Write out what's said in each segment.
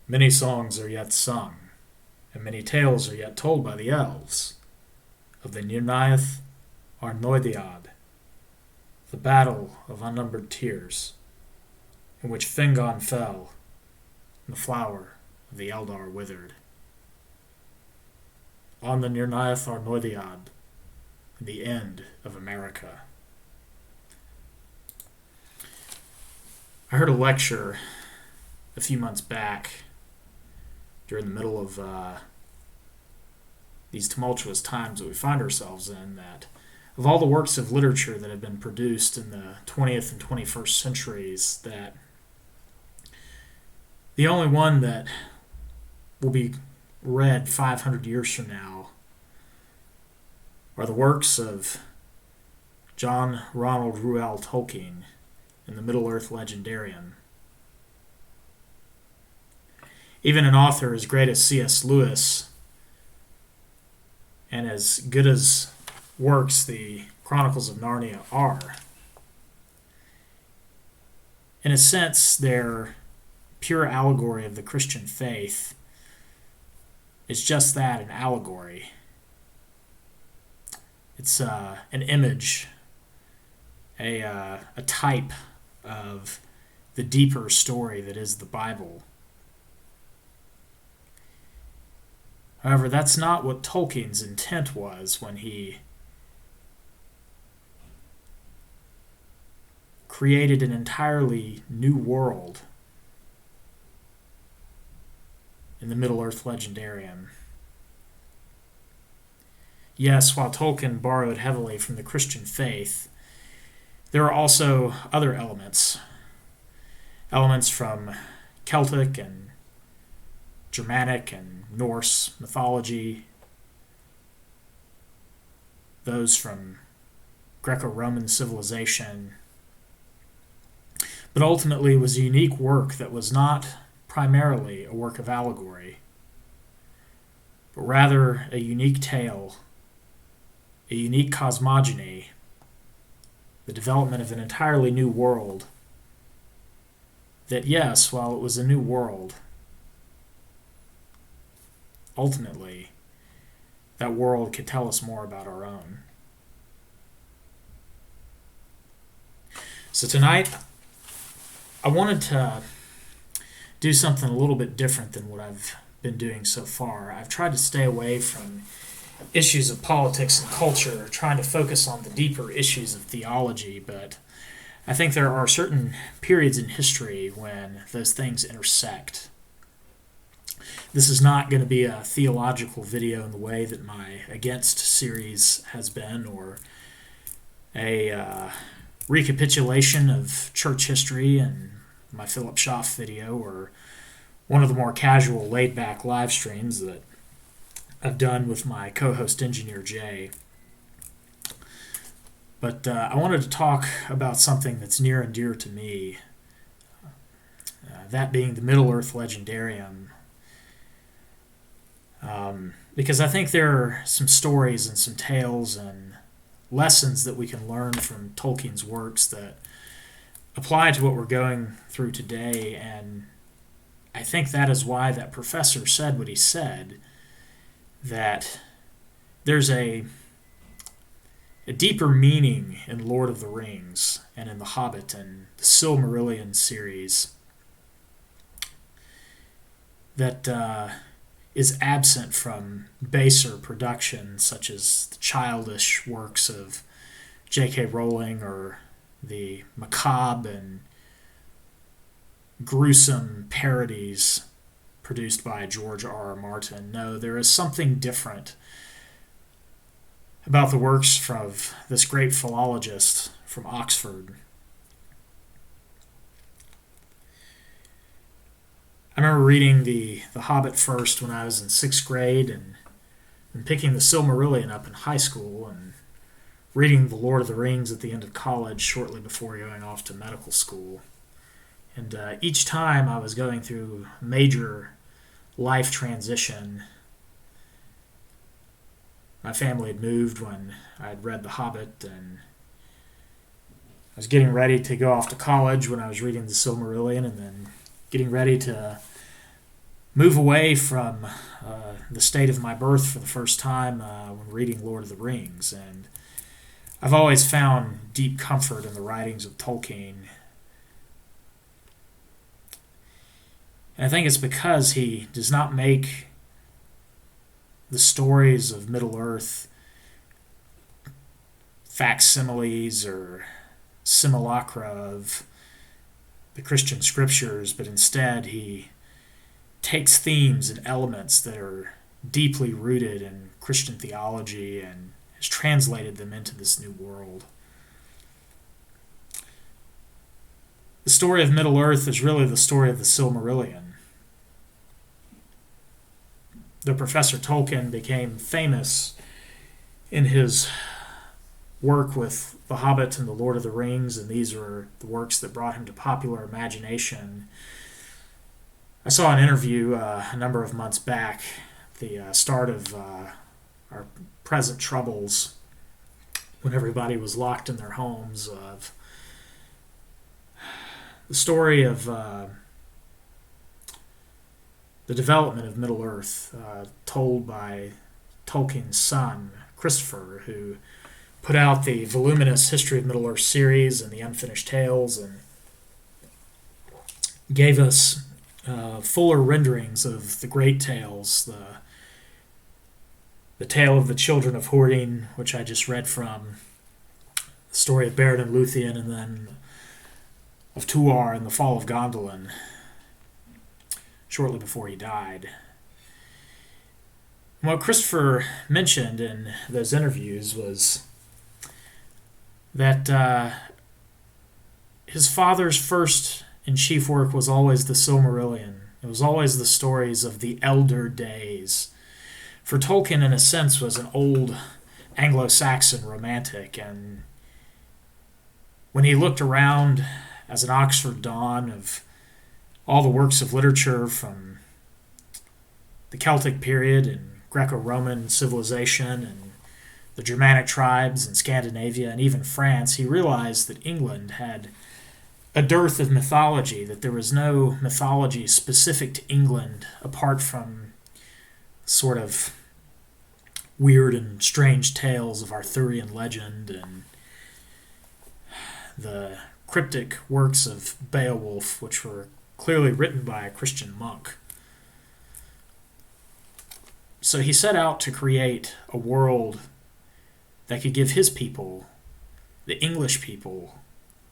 Many songs are yet sung, and many tales are yet told by the elves of the Nirnaeth Arnoediad, the battle of unnumbered tears, in which Fingon fell and the flower of the Eldar withered. On the Nirnaeth Arnoediad, the end of America. I heard a lecture a few months back during the middle of these tumultuous times that we find ourselves in, that of all the works of literature that have been produced in the 20th and 21st centuries, that the only one that will be read 500 years from now are the works of John Ronald Reuel Tolkien in the Middle-earth Legendarium. Even an author as great as C.S. Lewis, and as good as works the Chronicles of Narnia are, in a sense, their pure allegory of the Christian faith is just that, an allegory. It's an image, a type of the deeper story that is the Bible. However, that's not what Tolkien's intent was when he created an entirely new world in the Middle-earth Legendarium. Yes, while Tolkien borrowed heavily from the Christian faith, there are also other elements from Celtic and Germanic and Norse mythology, those from Greco-Roman civilization, but ultimately was a unique work that was not primarily a work of allegory, but rather a unique tale, a unique cosmogony, the development of an entirely new world that, yes, while it was a new world, ultimately, that world could tell us more about our own. So tonight, I wanted to do something a little bit different than what I've been doing so far. I've tried to stay away from issues of politics and culture, trying to focus on the deeper issues of theology, but I think there are certain periods in history when those things intersect. This is not going to be a theological video in the way that my Against series has been, or a recapitulation of church history and my Philip Schaff video, or one of the more casual, laid-back live streams that I've done with my co-host engineer Jay. But I wanted to talk about something that's near and dear to me, that being the Middle-earth Legendarium. Because I think there are some stories and some tales and lessons that we can learn from Tolkien's works that apply to what we're going through today, and I think that is why that professor said what he said, that there's a deeper meaning in Lord of the Rings and in The Hobbit and the Silmarillion series that is absent from baser production, such as the childish works of J.K. Rowling or the macabre and gruesome parodies produced by J.R.R. Martin. No, there is something different about the works of this great philologist from Oxford. I remember reading the Hobbit first when I was in 6th grade, and picking the Silmarillion up in high school, and reading The Lord of the Rings at the end of college shortly before going off to medical school. And each time I was going through major life transition. My family had moved when I had read The Hobbit, and I was getting ready to go off to college when I was reading the Silmarillion, and then getting ready to move away from the state of my birth for the first time when reading Lord of the Rings. And I've always found deep comfort in the writings of Tolkien. And I think it's because he does not make the stories of Middle-earth facsimiles or simulacra of the Christian scriptures, but instead he takes themes and elements that are deeply rooted in Christian theology and has translated them into this new world. The story of Middle-earth is really the story of the Silmarillion. Though Professor Tolkien became famous in his work with The Hobbit and The Lord of the Rings, and these are the works that brought him to popular imagination, I saw an interview a number of months back, the start of our present troubles, when everybody was locked in their homes, of the story of the development of Middle-earth, told by Tolkien's son, Christopher, who put out the voluminous History of Middle-earth series and the Unfinished Tales, and gave us fuller renderings of the great tales, the tale of the Children of Hurin, which I just read from, the story of Beren and Luthien, and then of Tuar and the fall of Gondolin, shortly before he died. And what Christopher mentioned in those interviews was that his father's first and chief work was always the Silmarillion. It was always the stories of the elder days. For Tolkien, in a sense, was an old Anglo-Saxon romantic, and when he looked around as an Oxford Don of all the works of literature from the Celtic period and Greco-Roman civilization and the Germanic tribes and Scandinavia and even France, he realized that England had a dearth of mythology, that there was no mythology specific to England apart from sort of weird and strange tales of Arthurian legend and the cryptic works of Beowulf, which were clearly written by a Christian monk. So he set out to create a world that could give his people, the English people,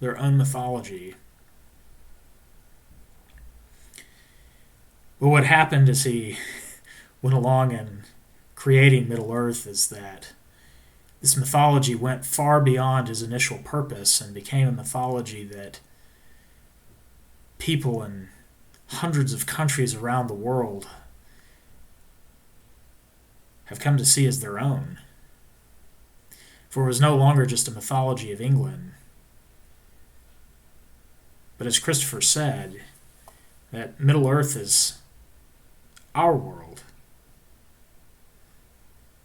their own mythology. But what happened as he went along and creating Middle-earth is that this mythology went far beyond his initial purpose and became a mythology that people in hundreds of countries around the world have come to see as their own. For it was no longer just a mythology of England, but as Christopher said, that Middle-earth is our world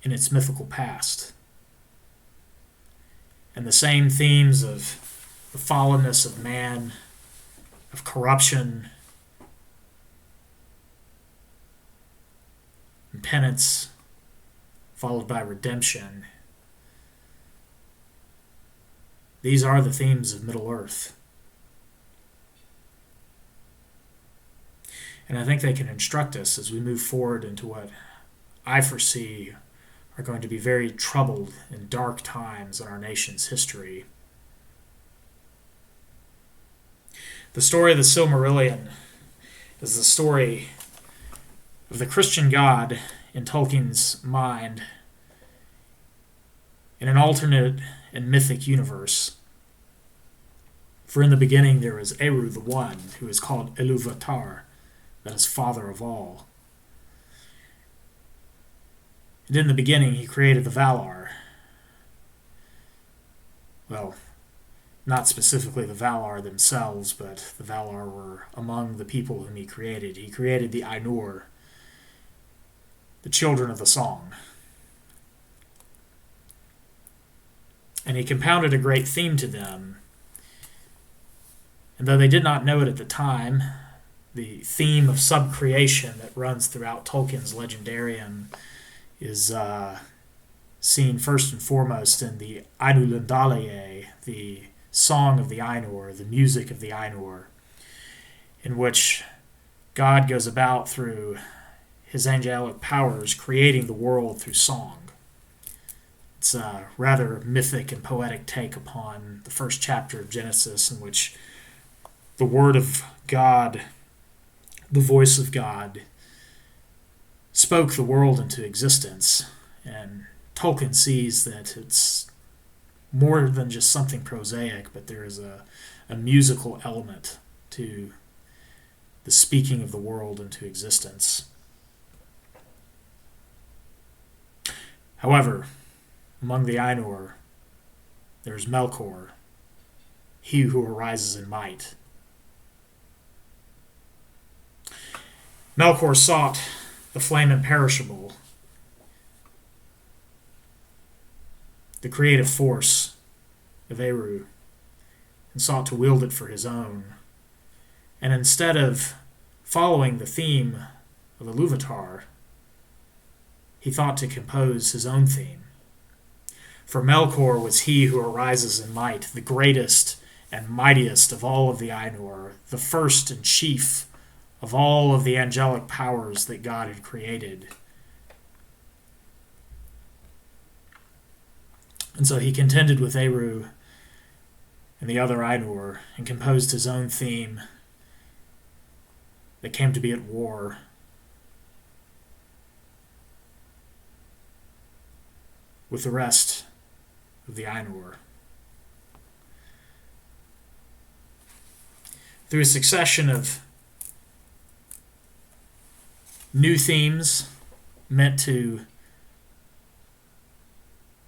in its mythical past. And the same themes of the fallenness of man, of corruption, and penance, followed by redemption. These are the themes of Middle-earth. And I think they can instruct us as we move forward into what I foresee are going to be very troubled and dark times in our nation's history. The story of the Silmarillion is the story of the Christian God in Tolkien's mind in an alternate and mythic universe. For in the beginning there is Eru the One, who is called Iluvatar, that is Father of all. And in the beginning he created the Valar. Well, not specifically the Valar themselves, but the Valar were among the people whom he created. He created the Ainur, the children of the song. And he compounded a great theme to them. And though they did not know it at the time, the theme of subcreation that runs throughout Tolkien's Legendarium is seen first and foremost in the Arnoediad, the song of the Ainur, the music of the Ainur, in which God goes about through his angelic powers creating the world through song. It's a rather mythic and poetic take upon the first chapter of Genesis, in which the word of God, the voice of God, spoke the world into existence. And Tolkien sees that it's more than just something prosaic, but there is a musical element to the speaking of the world into existence. However, among the Ainur, there's Melkor, he who arises in might. Melkor sought the flame imperishable, the creative force of Eru, and sought to wield it for his own. And instead of following the theme of Iluvatar, he thought to compose his own theme. For Melkor was he who arises in might, the greatest and mightiest of all of the Ainur, the first and chief of all of the angelic powers that God had created. And so he contended with Eru and the other Ainur and composed his own theme that came to be at war with the rest of the Ainur. Through a succession of new themes meant to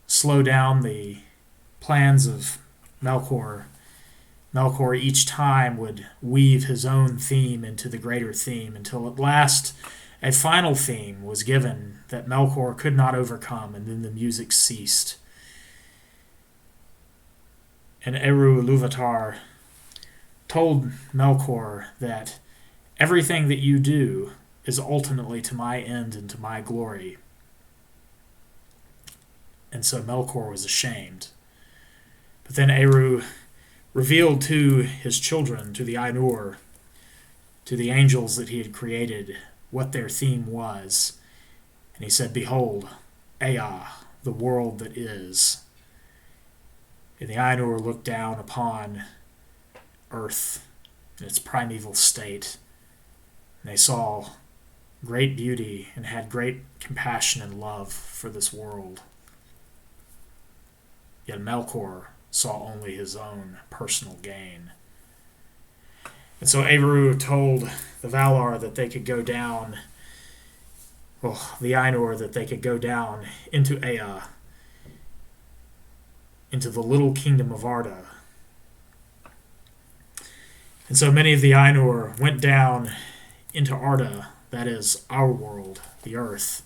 slow down the plans of Melkor, Melkor each time would weave his own theme into the greater theme until at last a final theme was given that Melkor could not overcome, and then the music ceased. And Eru Iluvatar told Melkor that everything that you do is ultimately to my end and to my glory. And so Melkor was ashamed. But then Eru revealed to his children, to the Ainur, to the angels that he had created, what their theme was. And he said, "Behold, Ea, the world that is." And the Ainur looked down upon earth in its primeval state. And they saw great beauty and had great compassion and love for this world. Yet Melkor saw only his own personal gain. And so Eru told the Valar that they could go down, the Ainur, that they could go down into Ea, into the little kingdom of Arda. And so many of the Ainur went down into Arda, that is our world, the earth.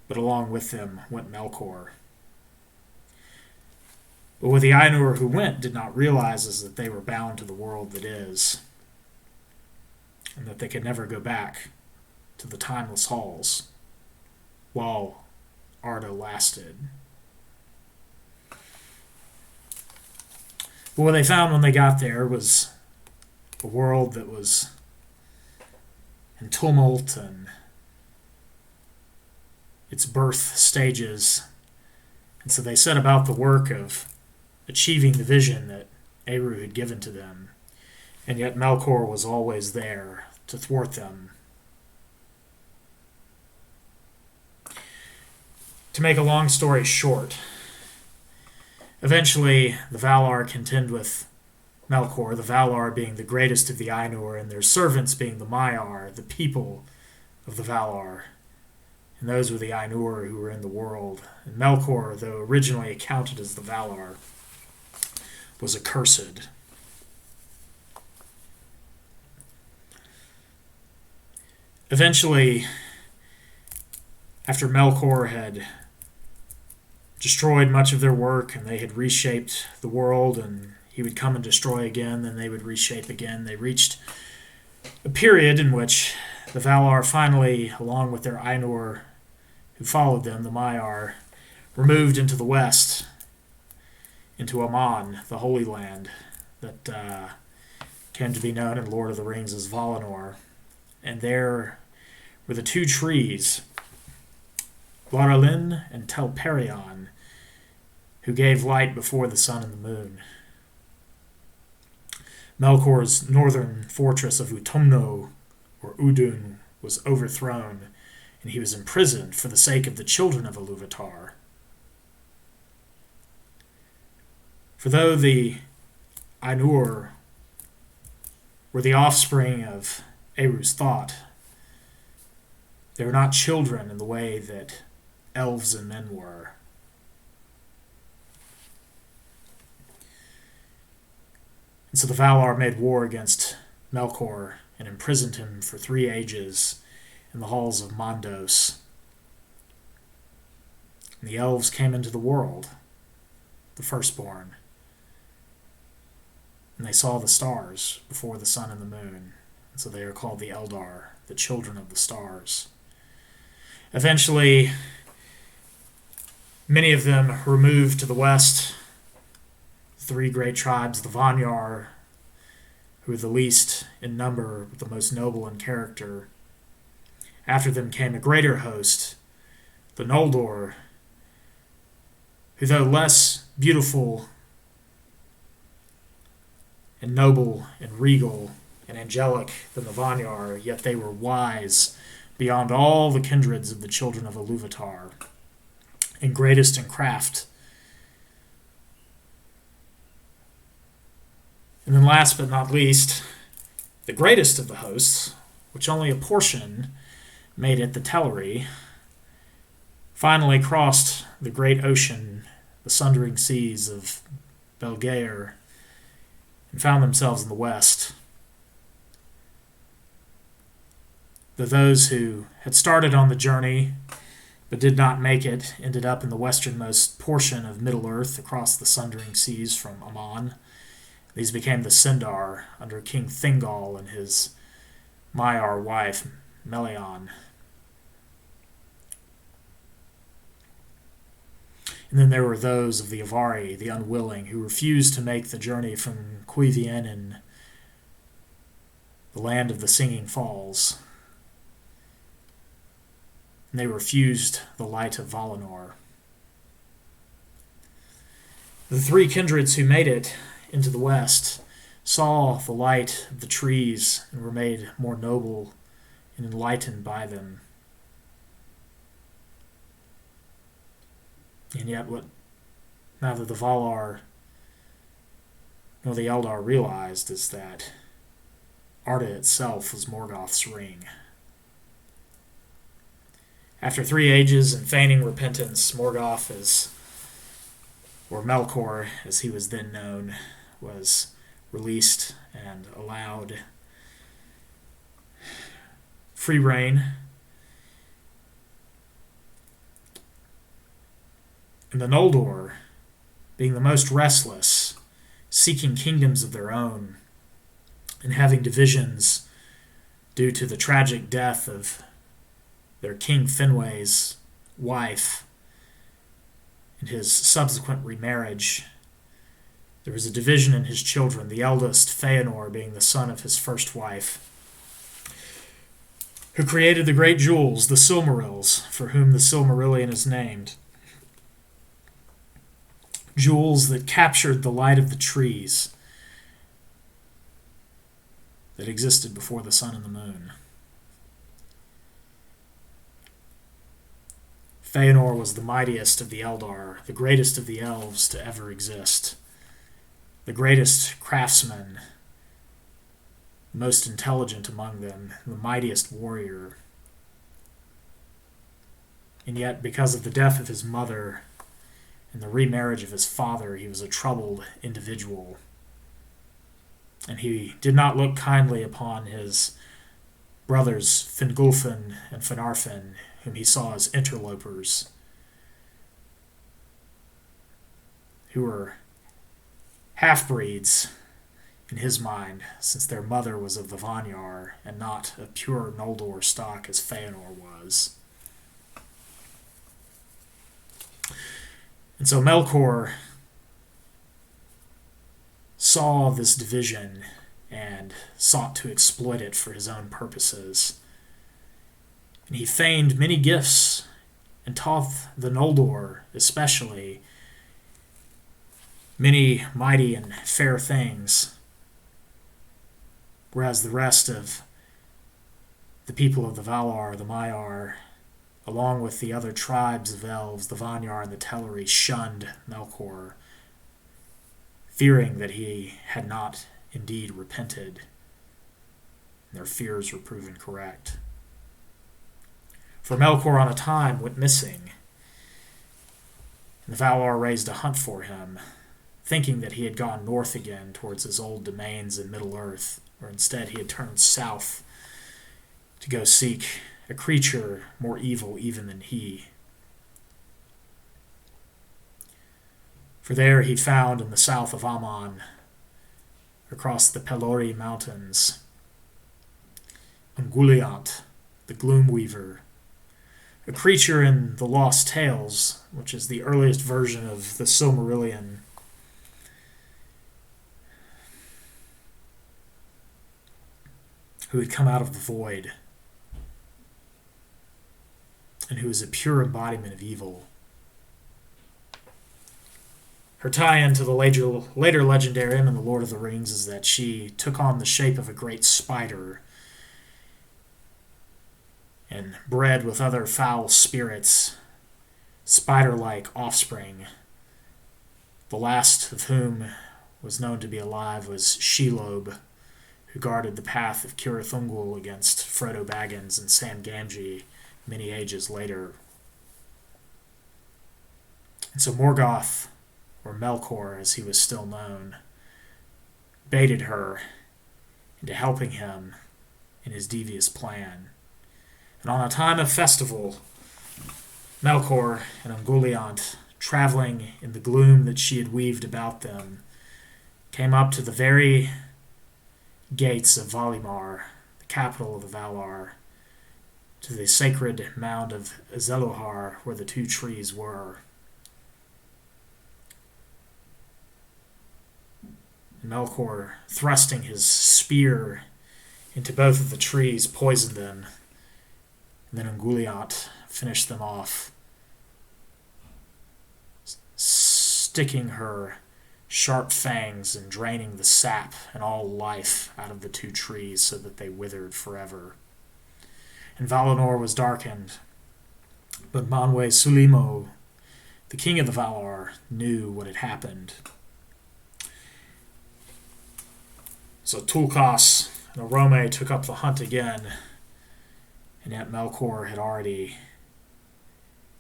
But along with them went Melkor. But what the Ainur who went did not realize is that they were bound to the world that is, and that they could never go back to the timeless halls while Arda lasted. But what they found when they got there was a world that was in tumult and its birth stages. And so they set about the work of achieving the vision that Eru had given to them. And yet Melkor was always there to thwart them. To make a long story short, eventually the Valar contend with Melkor, the Valar being the greatest of the Ainur, and their servants being the Maiar, the people of the Valar. And those were the Ainur who were in the world. And Melkor, though originally accounted as the Valar, was accursed. Eventually, after Melkor had destroyed much of their work and they had reshaped the world and he would come and destroy again, then they would reshape again. They reached a period in which the Valar finally, along with their Ainur who followed them, the Maiar, were moved into the west, into Aman, the Holy Land, that came to be known in Lord of the Rings as Valinor. And there were the two trees, Laurelin and Telperion, who gave light before the sun and the moon. Melkor's northern fortress of Utumno, or Udun, was overthrown, and he was imprisoned for the sake of the children of Ilúvatar. For though the Ainur were the offspring of Eru's thought, they were not children in the way that elves and men were. And so the Valar made war against Melkor and imprisoned him for 3 ages in the halls of Mandos. And the elves came into the world, the firstborn, and they saw the stars before the sun and the moon. And so they are called the Eldar, the children of the stars. Eventually, many of them were moved to the west. 3 great tribes, the Vanyar, who were the least in number, but the most noble in character. After them came a greater host, the Noldor, who, though less beautiful and noble and regal and angelic than the Vanyar, yet they were wise beyond all the kindreds of the children of Ilúvatar, and greatest in craft. And then last but not least, the greatest of the hosts, which only a portion made it, the Teleri, finally crossed the great ocean, the sundering seas of Belgaer, and found themselves in the west. Though those who had started on the journey but did not make it ended up in the westernmost portion of Middle-earth across the sundering seas from Aman. These became the Sindar under King Thingol and his Maiar wife, Melian. And then there were those of the Avari, the unwilling, who refused to make the journey from Cuiviénen, the land of the Singing Falls. And they refused the light of Valinor. The 3 kindreds who made it into the west saw the light of the trees and were made more noble and enlightened by them. And yet what neither the Valar nor the Eldar realized is that Arda itself was Morgoth's ring. After 3 ages and feigning repentance, Morgoth or Melkor, as he was then known, was released and allowed free reign. And the Noldor, being the most restless, seeking kingdoms of their own, and having divisions due to the tragic death of their King Finwë's wife and his subsequent remarriage, there was a division in his children, the eldest, Feanor, being the son of his first wife, who created the great jewels, the Silmarils, for whom the Silmarillion is named. Jewels that captured the light of the trees that existed before the sun and the moon. Feanor was the mightiest of the Eldar, the greatest of the elves to ever exist, the greatest craftsman, the most intelligent among them, the mightiest warrior. And yet, because of the death of his mother and the remarriage of his father, he was a troubled individual. And he did not look kindly upon his brothers Fingolfin and Finarfin, whom he saw as interlopers, who were half-breeds in his mind, since their mother was of the Vanyar and not of pure Noldor stock as Feanor was. And so Melkor saw this division and sought to exploit it for his own purposes. And he feigned many gifts and taught the Noldor, especially, many mighty and fair things, whereas the rest of the people of the Valar, the Maiar, along with the other tribes of elves, the Vanyar and the Teleri, shunned Melkor, fearing that he had not indeed repented. Their fears were proven correct. For Melkor on a time went missing, and the Valar raised a hunt for him, thinking that he had gone north again towards his old domains in Middle-earth, or instead he had turned south to go seek a creature more evil even than he. For there he found in the south of Aman, across the Pelori Mountains, Ungoliant, the Gloomweaver, a creature in the Lost Tales, which is the earliest version of the Silmarillion, who had come out of the void, and who is a pure embodiment of evil. Her tie-in to the later legendarium in The Lord of the Rings is that she took on the shape of a great spider and bred with other foul spirits, spider-like offspring, the last of whom was known to be alive was Shelob, who guarded the path of Cirith Ungol against Frodo Baggins and Sam Gamgee many ages later. And so Morgoth, or Melkor as he was still known, baited her into helping him in his devious plan. And on a time of festival, Melkor and Ungoliant, traveling in the gloom that she had weaved about them, came up to the very gates of Valimar, the capital of the Valar, to the sacred mound of Azelohar where the two trees were. And Melkor, thrusting his spear into both of the trees, poisoned them, and then Ungoliant finished them off, sticking her sharp fangs and draining the sap and all life out of the two trees so that they withered forever. And Valinor was darkened, but Manwe Sulimo, the king of the Valar, knew what had happened. So Tulkas and Orome took up the hunt again, and yet Melkor had already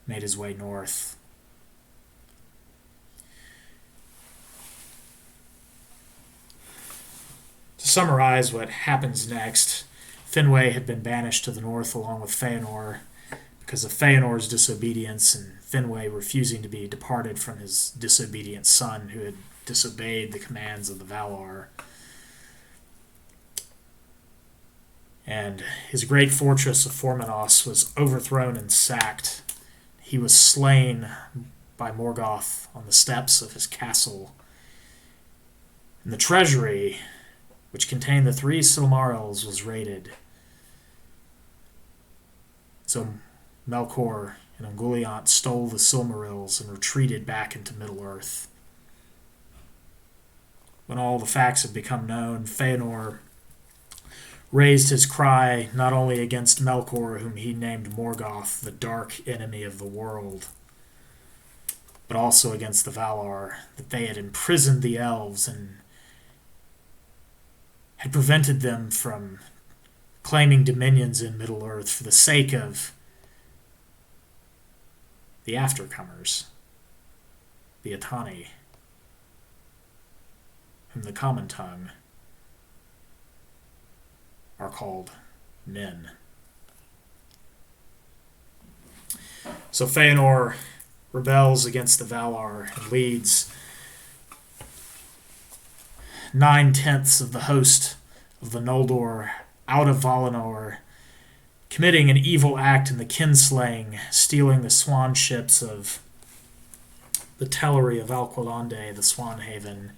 made his way north. To summarize what happens next, Finwë had been banished to the north along with Feanor because of Feanor's disobedience and Finwë refusing to be departed from his disobedient son who had disobeyed the commands of the Valar. And his great fortress of Formenos was overthrown and sacked. He was slain by Morgoth on the steps of his castle. And the treasury, which contained the 3 Silmarils, was raided. So Melkor and Ungoliant stole the Silmarils and retreated back into Middle-earth. When all the facts had become known, Feanor raised his cry not only against Melkor, whom he named Morgoth, the dark enemy of the world, but also against the Valar, that they had imprisoned the elves and had prevented them from claiming dominions in Middle-earth for the sake of the aftercomers, the Atani, whom the common tongue are called men. So Feanor rebels against the Valar and leads 9/10 of the host of the Noldor out of Valinor, committing an evil act in the kinslaying, stealing the swan ships of the Tellery of Alqualande, the Swan Haven,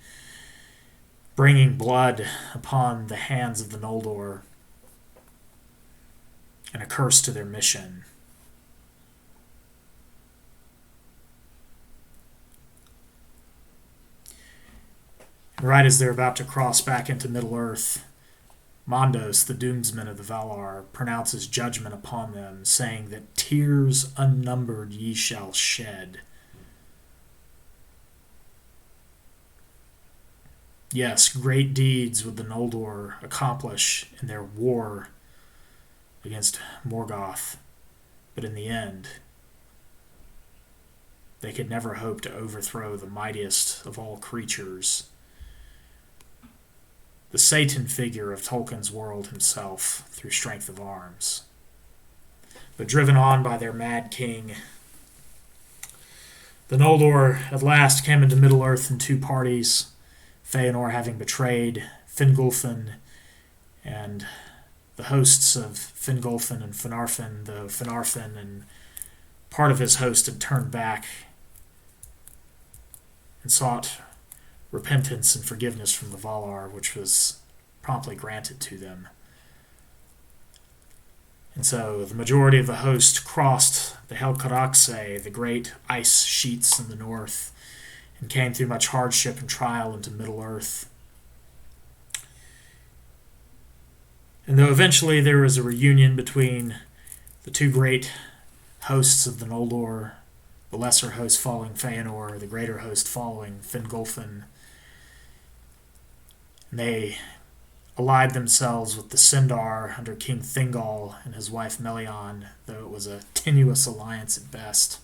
bringing blood upon the hands of the Noldor, and a curse to their mission. Right as they're about to cross back into Middle-earth, Mondos, the doomsman of the Valar, pronounces judgment upon them, saying that tears unnumbered ye shall shed. Yes, great deeds would the Noldor accomplish in their war against Morgoth, but in the end, they could never hope to overthrow the mightiest of all creatures, the Satan figure of Tolkien's world himself, through strength of arms. But driven on by their mad king, the Noldor at last came into Middle-earth in two parties, Feanor having betrayed Fingolfin, and the hosts of Fingolfin and Finarfin, though Finarfin and part of his host had turned back and sought repentance and forgiveness from the Valar, which was promptly granted to them. And so the majority of the host crossed the Helcaraxe, the great ice sheets in the north, and came through much hardship and trial into Middle-earth. And though eventually there was a reunion between the two great hosts of the Noldor, the lesser host following Feanor, the greater host following Fingolfin, and they allied themselves with the Sindar under King Thingol and his wife Melian, though it was a tenuous alliance at best.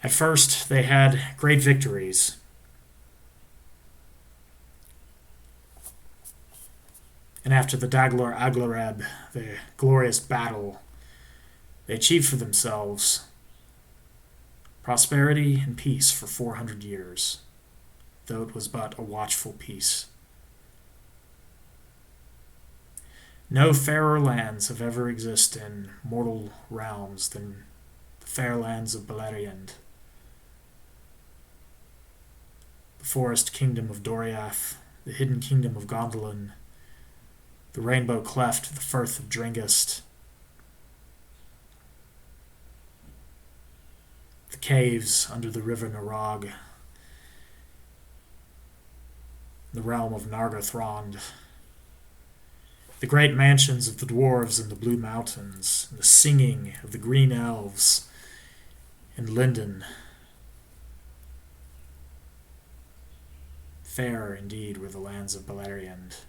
At first, they had great victories. And after the Daglar Aglareb, the glorious battle, they achieved for themselves prosperity and peace for 400 years, though it was but a watchful peace. No fairer lands have ever existed in mortal realms than the fair lands of Beleriand, the forest kingdom of Doriath, the hidden kingdom of Gondolin, the rainbow cleft, the firth of Dringest, the caves under the river Narog, the realm of Nargothrond, the great mansions of the dwarves in the Blue Mountains, and the singing of the green elves in Lindon. Fair indeed were the lands of Beleriand.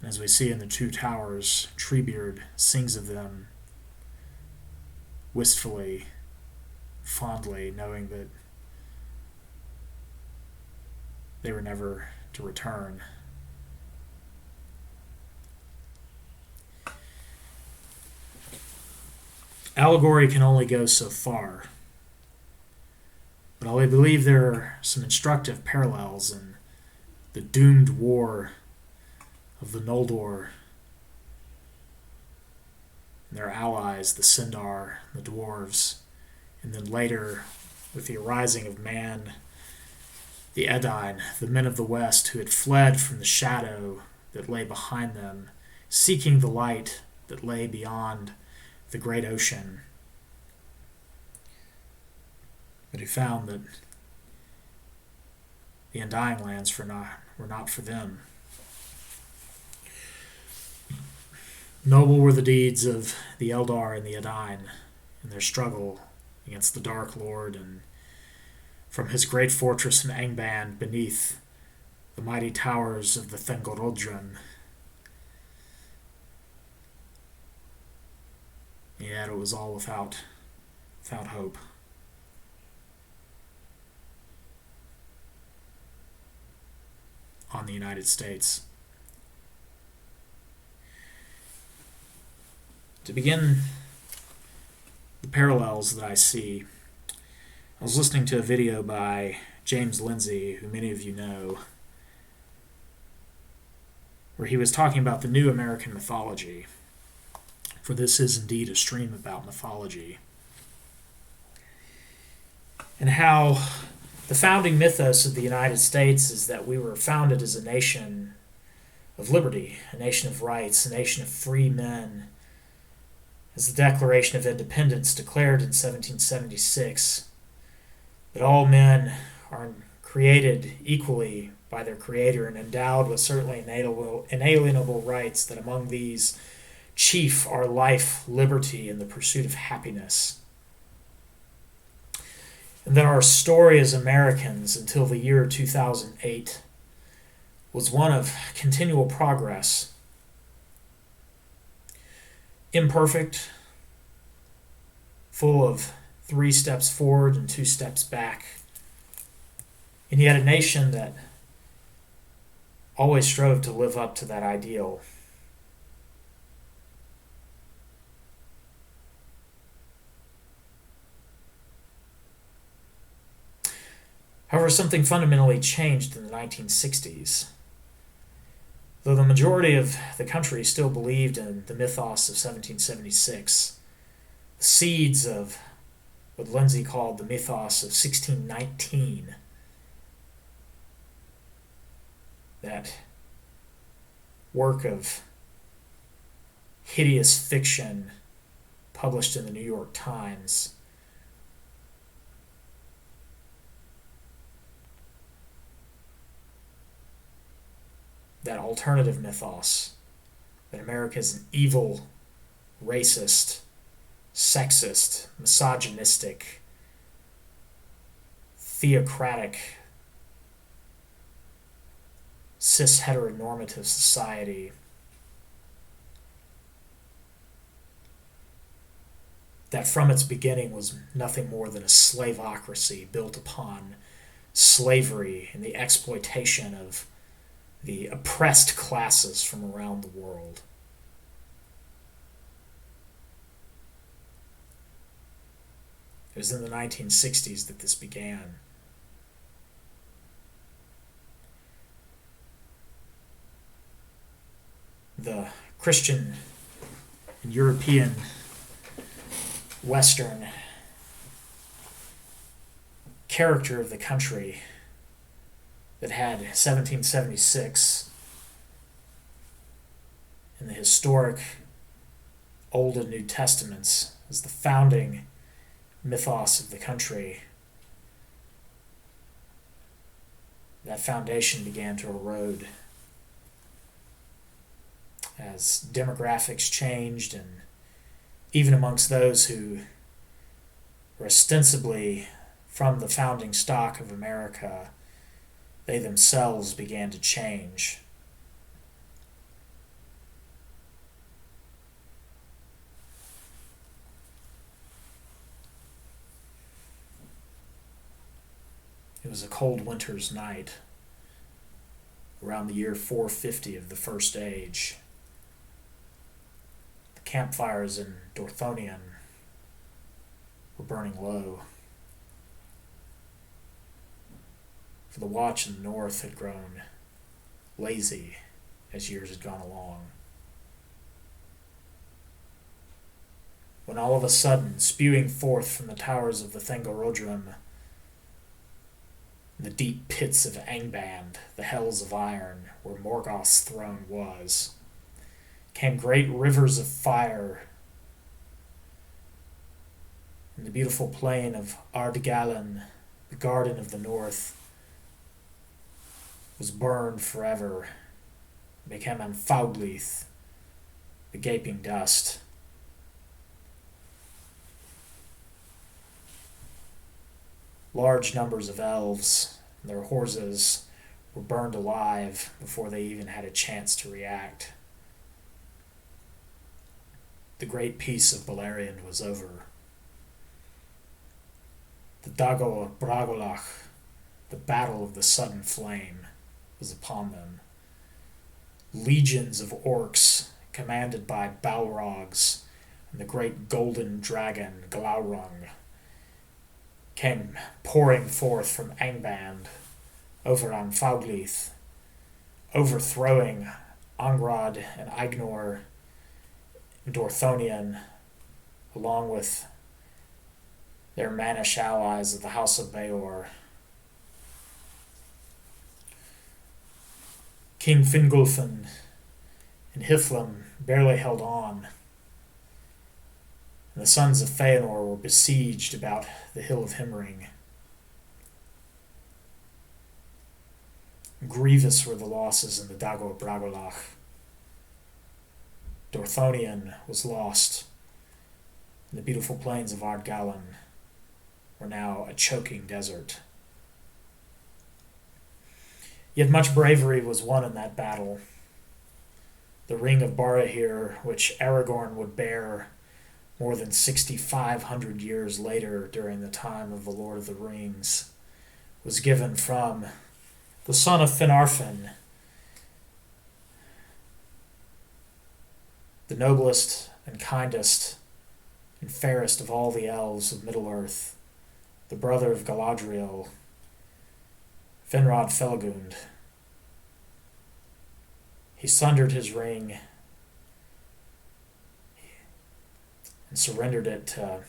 And as we see in the Two Towers, Treebeard sings of them wistfully, fondly, knowing that they were never to return. Allegory can only go so far, but I believe there are some instructive parallels in the doomed war of the Noldor and their allies, the Sindar, the dwarves, and then later, with the arising of man, the Edain, the men of the West who had fled from the shadow that lay behind them, seeking the light that lay beyond the great ocean, but who found that the Undying Lands were not for them. Noble were the deeds of the Eldar and the Edain in their struggle against the Dark Lord, and from his great fortress in Angband beneath the mighty towers of the Thengorodrim. Yet it was all without hope. On the United States. To begin the parallels that I see, I was listening to a video by James Lindsay, who many of you know, where he was talking about the new American mythology. For this is indeed a stream about mythology. And how the founding mythos of the United States is that we were founded as a nation of liberty, a nation of rights, a nation of free men. As the Declaration of Independence declared in 1776, that all men are created equally by their Creator and endowed with certainly inalienable rights, that among these chief are life, liberty, and the pursuit of happiness. And that our story as Americans until the year 2008 was one of continual progress. Imperfect, full of 3 steps forward and 2 steps back, and yet a nation that always strove to live up to that ideal. However, something fundamentally changed in the 1960s. Though the majority of the country still believed in the mythos of 1776, the seeds of what Lindsay called the mythos of 1619, that work of hideous fiction published in the New York Times, that alternative mythos, that America is an evil, racist, sexist, misogynistic, theocratic, cis-heteronormative society, that from its beginning was nothing more than a slaveocracy built upon slavery and the exploitation of the oppressed classes from around the world. It was in the 1960s that this began. The Christian and European Western character of the country that had 1776 in the historic Old and New Testaments as the founding mythos of the country, that foundation began to erode as demographics changed, and even amongst those who were ostensibly from the founding stock of America, they themselves began to change. It was a cold winter's night around the year 450 of the First Age. The campfires in Dorthonion were burning low. For the watch in the north had grown lazy as years had gone along. When all of a sudden, spewing forth from the towers of the Thangorodrim, the deep pits of Angband, the hells of iron, where Morgoth's throne was, came great rivers of fire, and the beautiful plain of Ardgallan, the garden of the north, was burned forever, became Anfauglith, the gaping dust. Large numbers of elves and their horses were burned alive before they even had a chance to react. The great peace of Beleriand was over. The Dago of Bragolach, the battle of the sudden flame, was upon them. Legions of orcs, commanded by Balrogs and the great golden dragon Glaurung, came pouring forth from Angband over on Fauglith, overthrowing Angrod and Ignor and Dorthonion, along with their mannish allies of the House of Beor. King Fingolfin and Hithlum barely held on, and the sons of Feanor were besieged about the Hill of Himmering. Grievous were the losses in the Dagor Bragolach. Dorthonion was lost, and the beautiful plains of Ardgallen were now a choking desert. Yet much bravery was won in that battle. The ring of Barahir, which Aragorn would bear more than 6,500 years later during the time of the Lord of the Rings, was given from the son of Finarfin, the noblest and kindest and fairest of all the elves of Middle-earth, the brother of Galadriel, Finrod Felagund. He sundered his ring and surrendered it to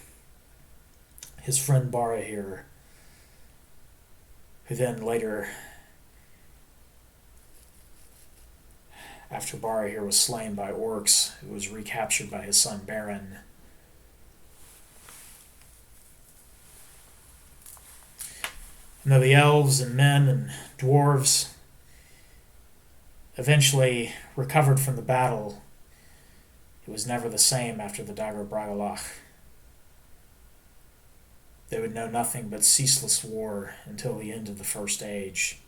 his friend Barahir, who then later, after Barahir was slain by orcs, who was recaptured by his son Beren. And though the elves and men and dwarves eventually recovered from the battle, it was never the same after the Dagor Bragolach. They would know nothing but ceaseless war until the end of the First Age.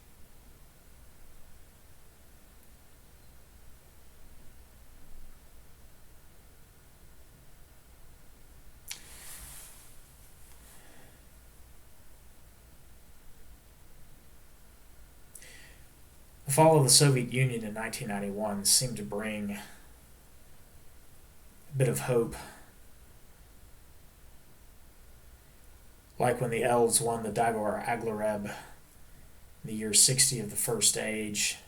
The fall of the Soviet Union in 1991 seemed to bring a bit of hope. Like when the elves won the Dagor Aglareb in the year 60 of the First Age,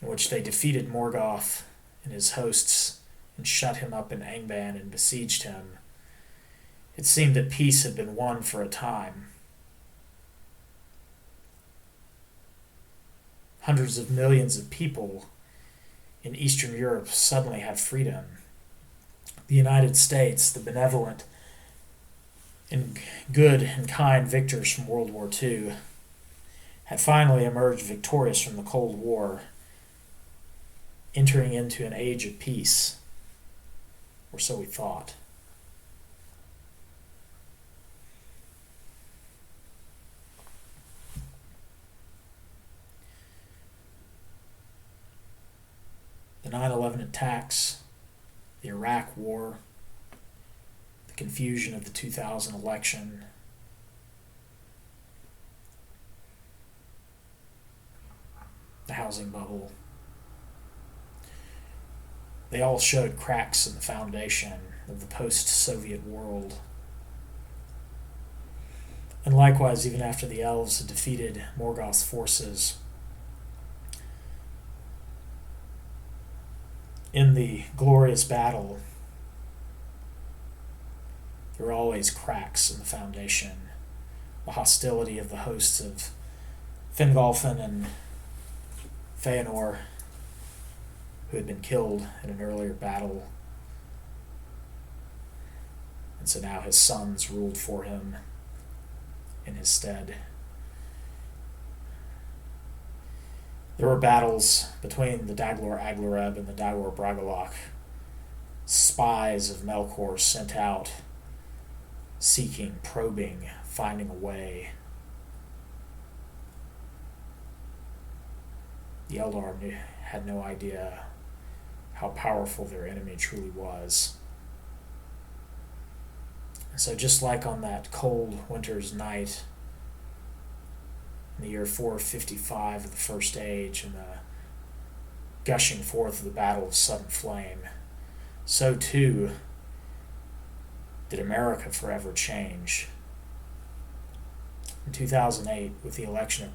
in which they defeated Morgoth and his hosts and shut him up in Angband and besieged him. It seemed that peace had been won for a time. Hundreds of millions of people in Eastern Europe suddenly had freedom. The United States, the benevolent and good and kind victors from World War II, had finally emerged victorious from the Cold War, entering into an age of peace, or so we thought. The 9/11 attacks, the Iraq War, the confusion of the 2000 election, the housing bubble, they all showed cracks in the foundation of the post-Soviet world. And likewise, even after the elves had defeated Morgoth's forces, in the glorious battle, there were always cracks in the foundation. The hostility of the hosts of Fingolfin and Feanor, who had been killed in an earlier battle. And so now his sons ruled for him in his stead. There were battles between the Dagor Aglareb and the Dagor Bragolach. Spies of Melkor sent out, seeking, probing, finding a way. The Eldar had no idea how powerful their enemy truly was. And so just like on that cold winter's night in the year 455 of the First Age and the gushing forth of the Battle of Sudden Flame, so too did America forever change. in 2008 with the election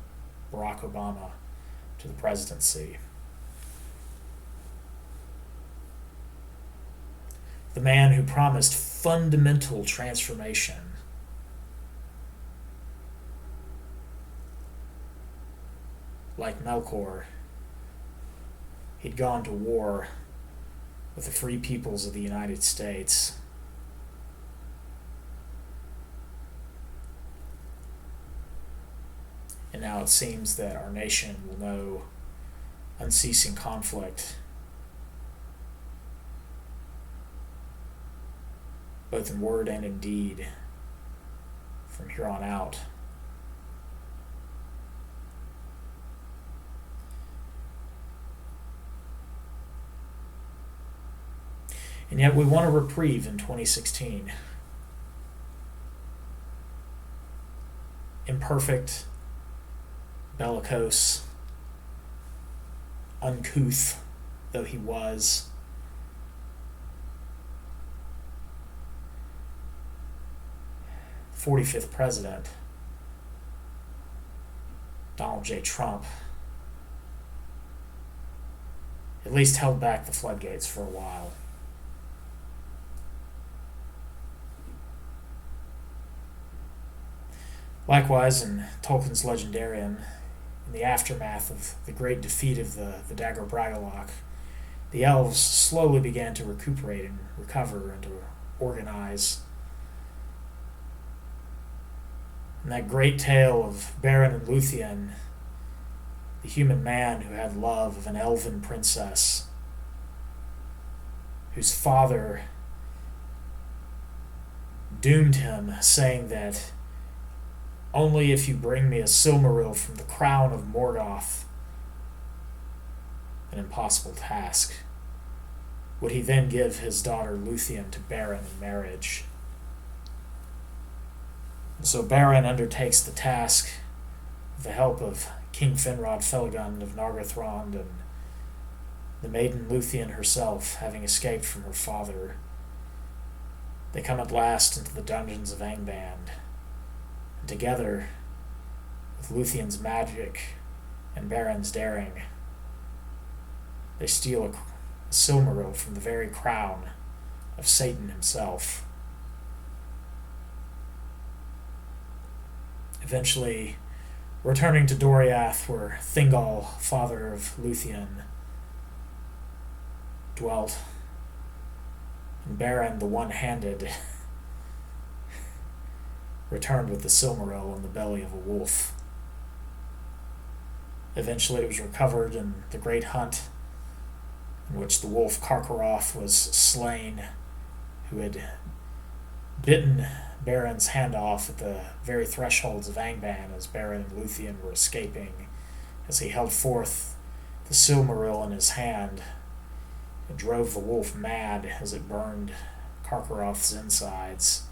of Barack Obama to the presidency. The man who promised fundamental transformation. Like Melkor, he'd gone to war with the free peoples of the United States. And now it seems that our nation will know unceasing conflict, both in word and in deed, from here on out. And yet we want a reprieve in 2016. Imperfect, bellicose, uncouth though he was, the 45th president, Donald J. Trump, at least held back the floodgates for a while. Likewise, in Tolkien's Legendarium, in the aftermath of the great defeat of the Dagor Bragollach, the elves slowly began to recuperate and recover and to organize. And that great tale of Beren and Luthien, the human man who had love of an elven princess, whose father doomed him, saying that only if you bring me a Silmaril from the crown of Morgoth, an impossible task, would he then give his daughter Luthien to Beren in marriage. And so Beren undertakes the task with the help of King Finrod Felagund of Nargothrond and the maiden Luthien herself, having escaped from her father. They come at last into the dungeons of Angband. Together, with Luthien's magic and Beren's daring, they steal a Silmaril from the very crown of Satan himself. Eventually, returning to Doriath, where Thingol, father of Luthien, dwelt, and Beren, the one-handed, returned with the Silmaril in the belly of a wolf. Eventually it was recovered in the great hunt in which the wolf Karkaroth was slain, who had bitten Beren's hand off at the very thresholds of Angband as Beren and Luthien were escaping, as he held forth the Silmaril in his hand and drove the wolf mad as it burned Karkaroth's insides.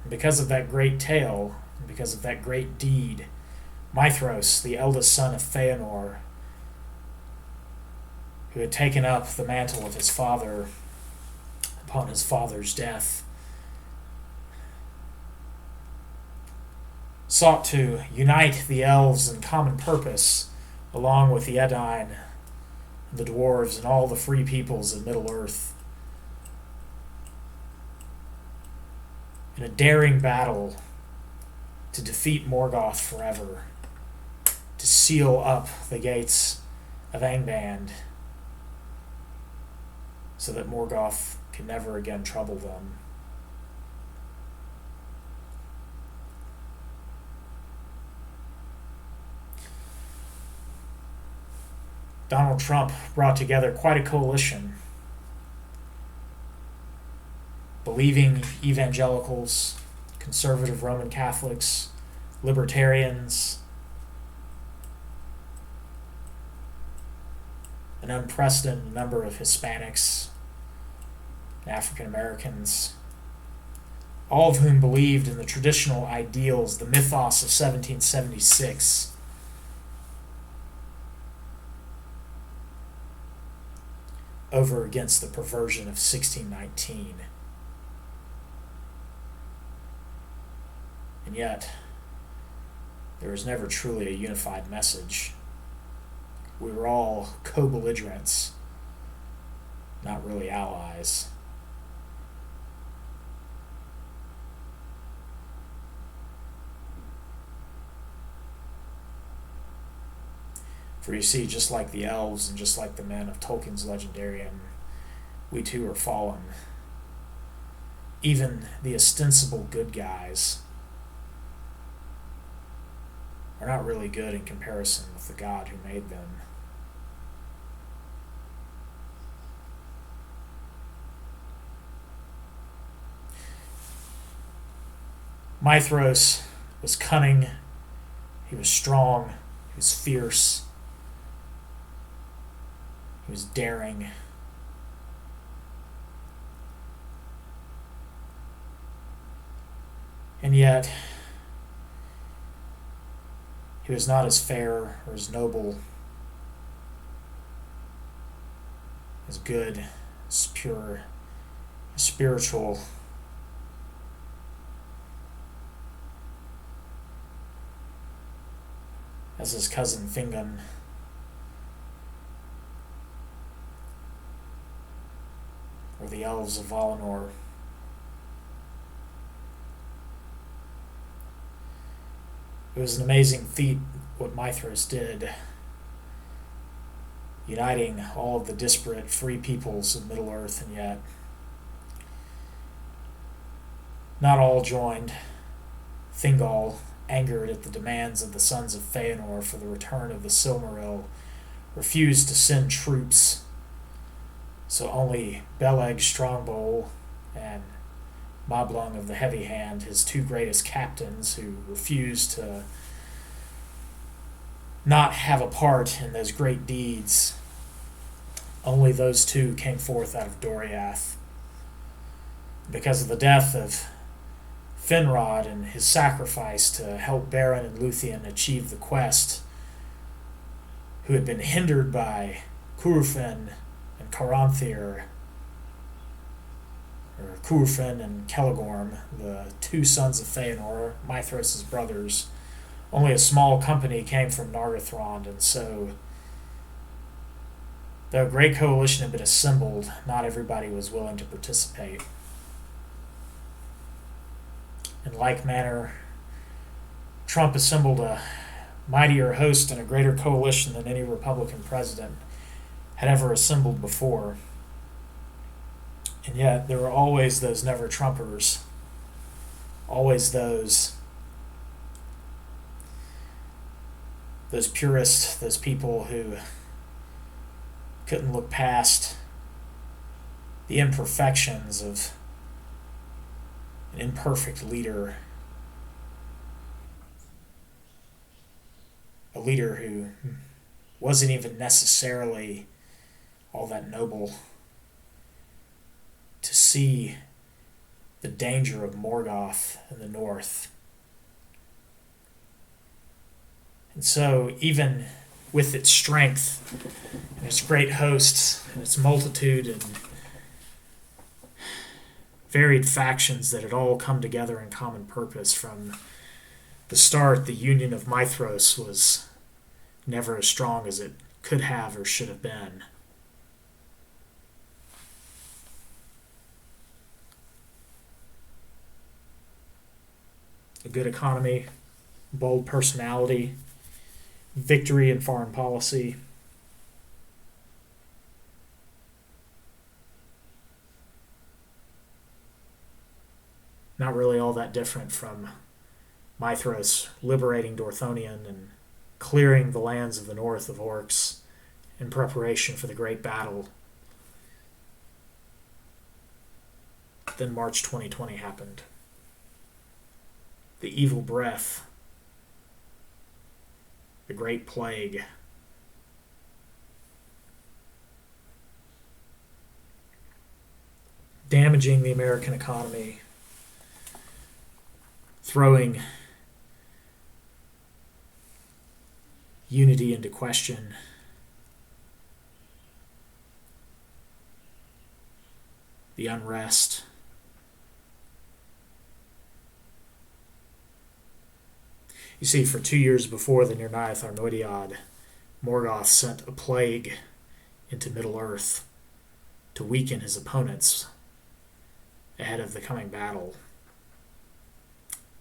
And because of that great tale, and because of that great deed, Mithros, the eldest son of Feanor, who had taken up the mantle of his father upon his father's death, sought to unite the elves in common purpose, along with the Edain, the dwarves, and all the free peoples of Middle-earth, in a daring battle to defeat Morgoth forever, to seal up the gates of Angband, so that Morgoth can never again trouble them. Donald Trump brought together quite a coalition. Believing evangelicals, conservative Roman Catholics, libertarians, an unprecedented number of Hispanics, and African Americans, all of whom believed in the traditional ideals, the mythos of 1776, over against the perversion of 1619. And yet, there was never truly a unified message. We were all co-belligerents, not really allies. For you see, just like the elves and just like the men of Tolkien's legendarium, we too are fallen. Even the ostensible good guys are not really good in comparison with the God who made them. Mithros was cunning, he was strong, he was fierce, he was daring. And yet, he was not as fair or as noble, as good, as pure, as spiritual as his cousin Fingon. Or the elves of Valinor. It was an amazing feat what Mithras did, uniting all of the disparate free peoples of Middle-earth, and yet not all joined. Thingol, angered at the demands of the sons of Feanor for the return of the Silmaril, refused to send troops, so only Beleg Strongbow and Mablung of the Heavy Hand, his two greatest captains, who refused to not have a part in those great deeds, only those two came forth out of Doriath. Because of the death of Finrod and his sacrifice to help Beren and Luthien achieve the quest, who had been hindered by Curufin and Caranthir, or Curufin and Celegorm, the two sons of Feanor, Mithras' brothers. Only a small company came from Nargothrond, and so, though a great coalition had been assembled, not everybody was willing to participate. In like manner, Trump assembled a mightier host and a greater coalition than any Republican president had ever assembled before. And yet, there were always those never-Trumpers, always those purists, those people who couldn't look past the imperfections of an imperfect leader, a leader who wasn't even necessarily all that noble, to see the danger of Morgoth in the north. And so, even with its strength and its great hosts and its multitude and varied factions that had all come together in common purpose from the start, the union of Mithros was never as strong as it could have or should have been. A good economy, bold personality, victory in foreign policy. Not really all that different from Mithras liberating Dorthonion and clearing the lands of the north of orcs in preparation for the great battle. Then March 2020 happened. The evil breath, the great plague, damaging the American economy, throwing unity into question, the unrest, You see, for 2 years before the Nirnaeth Arnoediad, Morgoth sent a plague into Middle-earth to weaken his opponents ahead of the coming battle.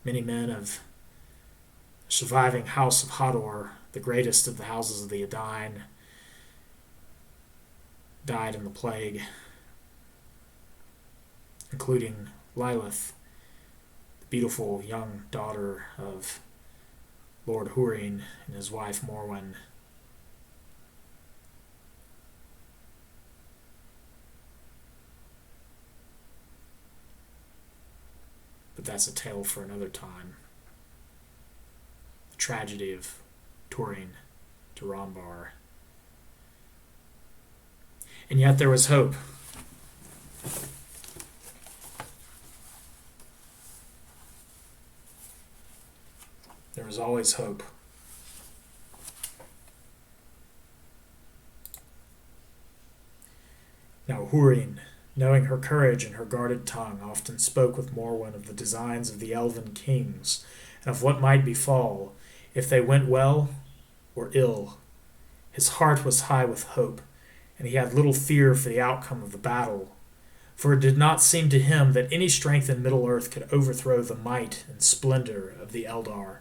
Many men of the surviving House of Hador, the greatest of the houses of the Edain, died in the plague, including Lilith, the beautiful young daughter of Lord Hurin and his wife Morwen. But that's a tale for another time. The tragedy of Turin to Rombar. And yet there was hope. There was always hope. Now Hurin, knowing her courage and her guarded tongue, often spoke with Morwen of the designs of the elven kings, and of what might befall, if they went well or ill. His heart was high with hope, and he had little fear for the outcome of the battle, for it did not seem to him that any strength in Middle-earth could overthrow the might and splendor of the Eldar.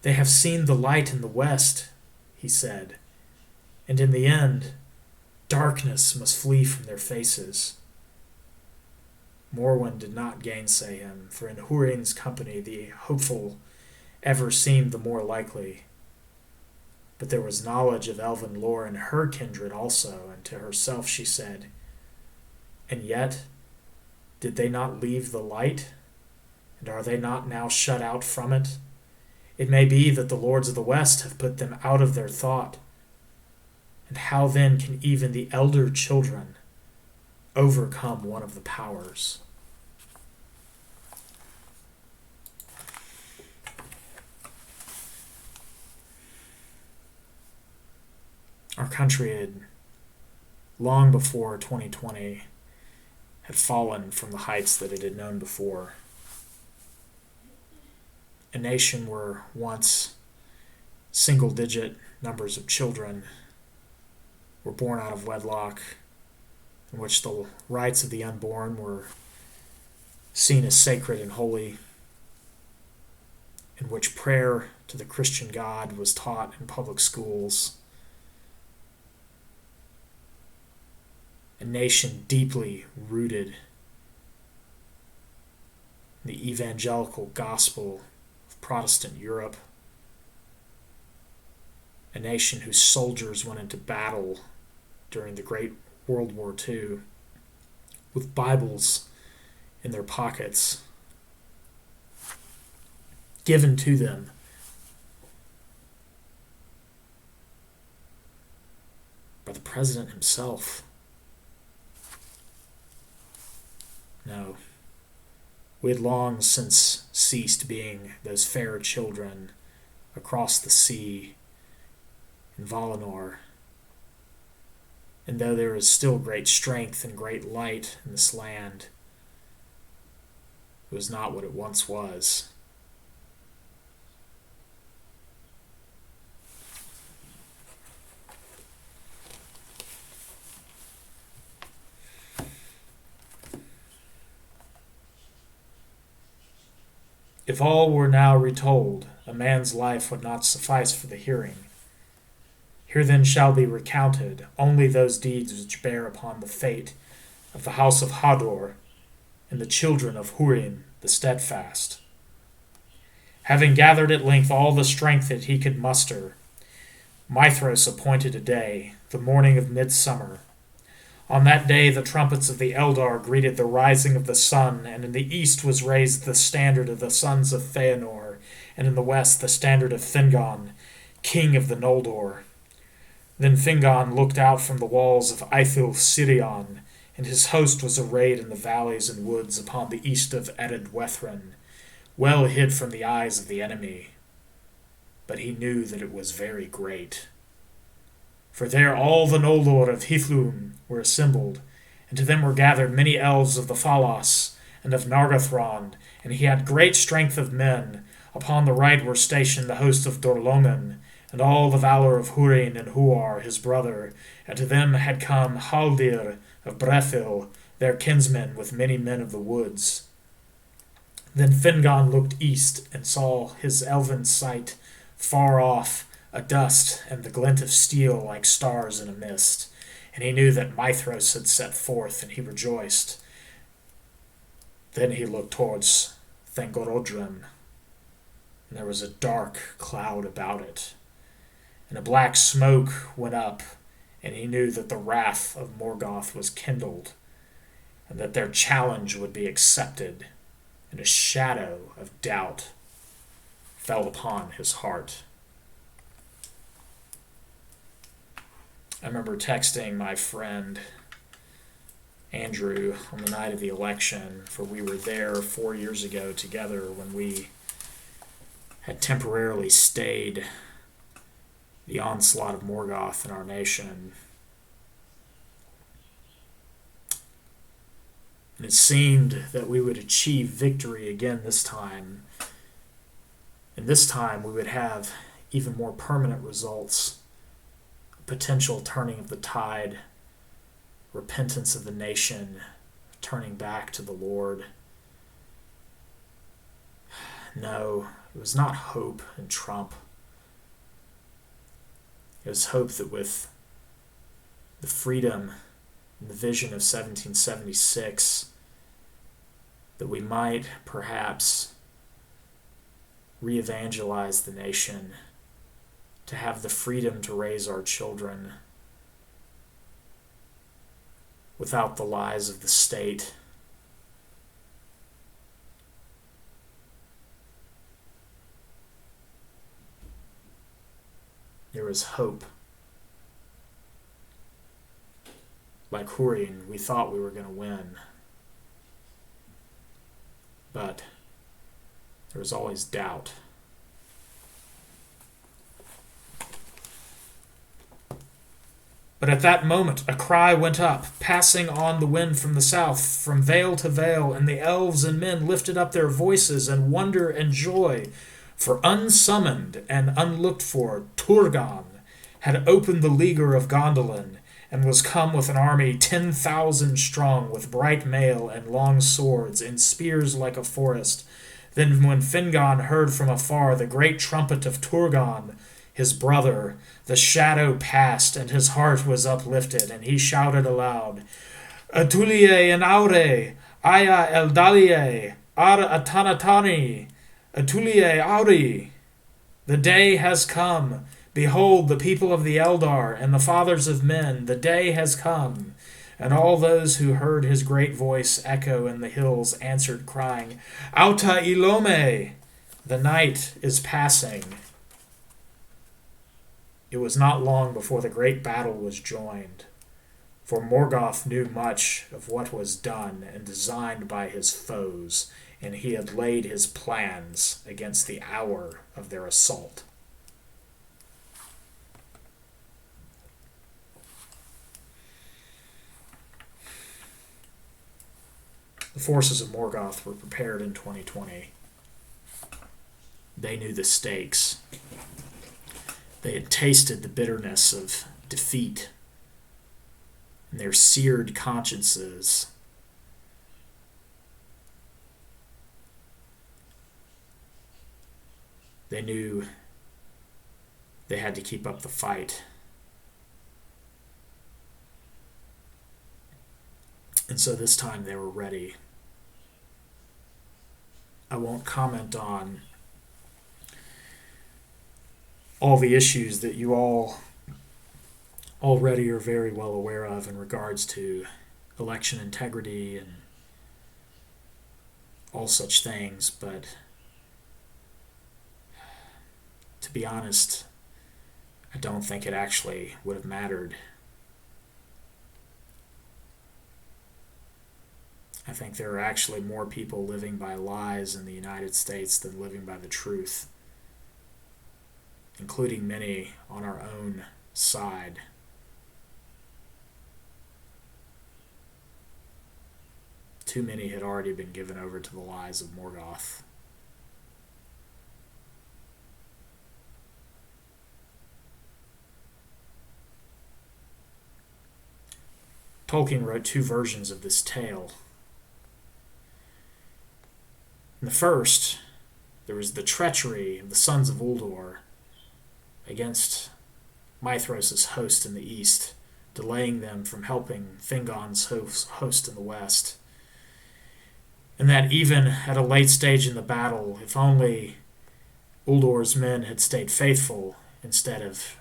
They have seen the light in the west, he said, and in the end, darkness must flee from their faces. Morwen did not gainsay him, for in Hurin's company the hopeful ever seemed the more likely. But there was knowledge of elven lore in her kindred also, and to herself she said, "And yet, did they not leave the light? And are they not now shut out from it? It may be that the lords of the west have put them out of their thought. And how then can even the elder children overcome one of the powers?" Our country had, long before 2020, had fallen from the heights that it had known before. A nation where once single-digit numbers of children were born out of wedlock, in which the rights of the unborn were seen as sacred and holy, in which prayer to the Christian God was taught in public schools. A nation deeply rooted in the evangelical gospel of Protestant Europe. A nation whose soldiers went into battle during the Great World War II with Bibles in their pockets, given to them by the president himself. No, we had long since ceased being those fair children across the sea in Valinor. And though there is still great strength and great light in this land, it was not what it once was. If all were now retold, a man's life would not suffice for the hearing. Here then shall be recounted only those deeds which bear upon the fate of the house of Hador and the children of Hurin the steadfast. Having gathered at length all the strength that he could muster, Mithras appointed a day, the morning of midsummer. On that day the trumpets of the Eldar greeted the rising of the sun, and in the east was raised the standard of the sons of Feanor, and in the west the standard of Fingon, king of the Noldor. Then Fingon looked out from the walls of Ithil Sirion, and his host was arrayed in the valleys and woods upon the east of Ered-Wethrin, well hid from the eyes of the enemy. But he knew that it was very great. For there all the Noldor of Hithlum were assembled, and to them were gathered many elves of the Falas and of Nargothrond, and he had great strength of men, Upon the right were stationed the host of Dorlongen, and all the valor of Hurin and Huar his brother, and to them had come Haldir of Brethil, their kinsman, with many men of the woods. Then Fingon looked east, and saw his elven sight far off, a dust and the glint of steel like stars in a mist. And he knew that Mithros had set forth, and he rejoiced. Then he looked towards Thangorodrim, and there was a dark cloud about it, and a black smoke went up, and he knew that the wrath of Morgoth was kindled, and that their challenge would be accepted, and a shadow of doubt fell upon his heart. I remember texting my friend Andrew on the night of the election, for we were there 4 years ago together when we had temporarily stayed the onslaught of Morgoth in our nation. And it seemed that we would achieve victory again this time. And this time we would have even more permanent results, potential turning of the tide, repentance of the nation, turning back to the Lord. No, it was not hope in Trump. It was hope that with the freedom and the vision of 1776, that we might perhaps re-evangelize the nation, to have the freedom to raise our children without the lies of the state. There was hope. Like Hurin, we thought we were going to win. But there was always doubt. But at that moment a cry went up, passing on the wind from the south, from vale to vale, and the elves and men lifted up their voices in wonder and joy, for unsummoned and unlooked for Turgon had opened the leaguer of Gondolin, and was come with an army 10,000 strong, with bright mail and long swords, and spears like a forest. Then when Fingon heard from afar the great trumpet of Turgon, his brother, the shadow passed, and his heart was uplifted, and he shouted aloud, Atulie and Aure, Aya Eldalie, Ar Atanatani, Atulie Auri. The day has come. Behold, the people of the Eldar and the fathers of men, the day has come. And all those who heard his great voice echo in the hills answered, crying, Auta Ilome! The night is passing. It was not long before the great battle was joined, for Morgoth knew much of what was done and designed by his foes, and he had laid his plans against the hour of their assault. The forces of Morgoth were prepared in 2020. They knew the stakes. They had tasted the bitterness of defeat, and their seared consciences they knew they had to keep up the fight. And so this time they were ready. I won't comment on all the issues that you all already are very well aware of in regards to election integrity and all such things, but to be honest, I don't think it actually would have mattered. I think there are actually more people living by lies in the United States than living by the truth, including many on our own side. Too many had already been given over to the lies of Morgoth. Tolkien wrote two versions of this tale. In the first, there was the treachery of the sons of Uldor against Mithros' host in the east, delaying them from helping Fingon's host in the west. And that even at a late stage in the battle, if only Uldor's men had stayed faithful instead of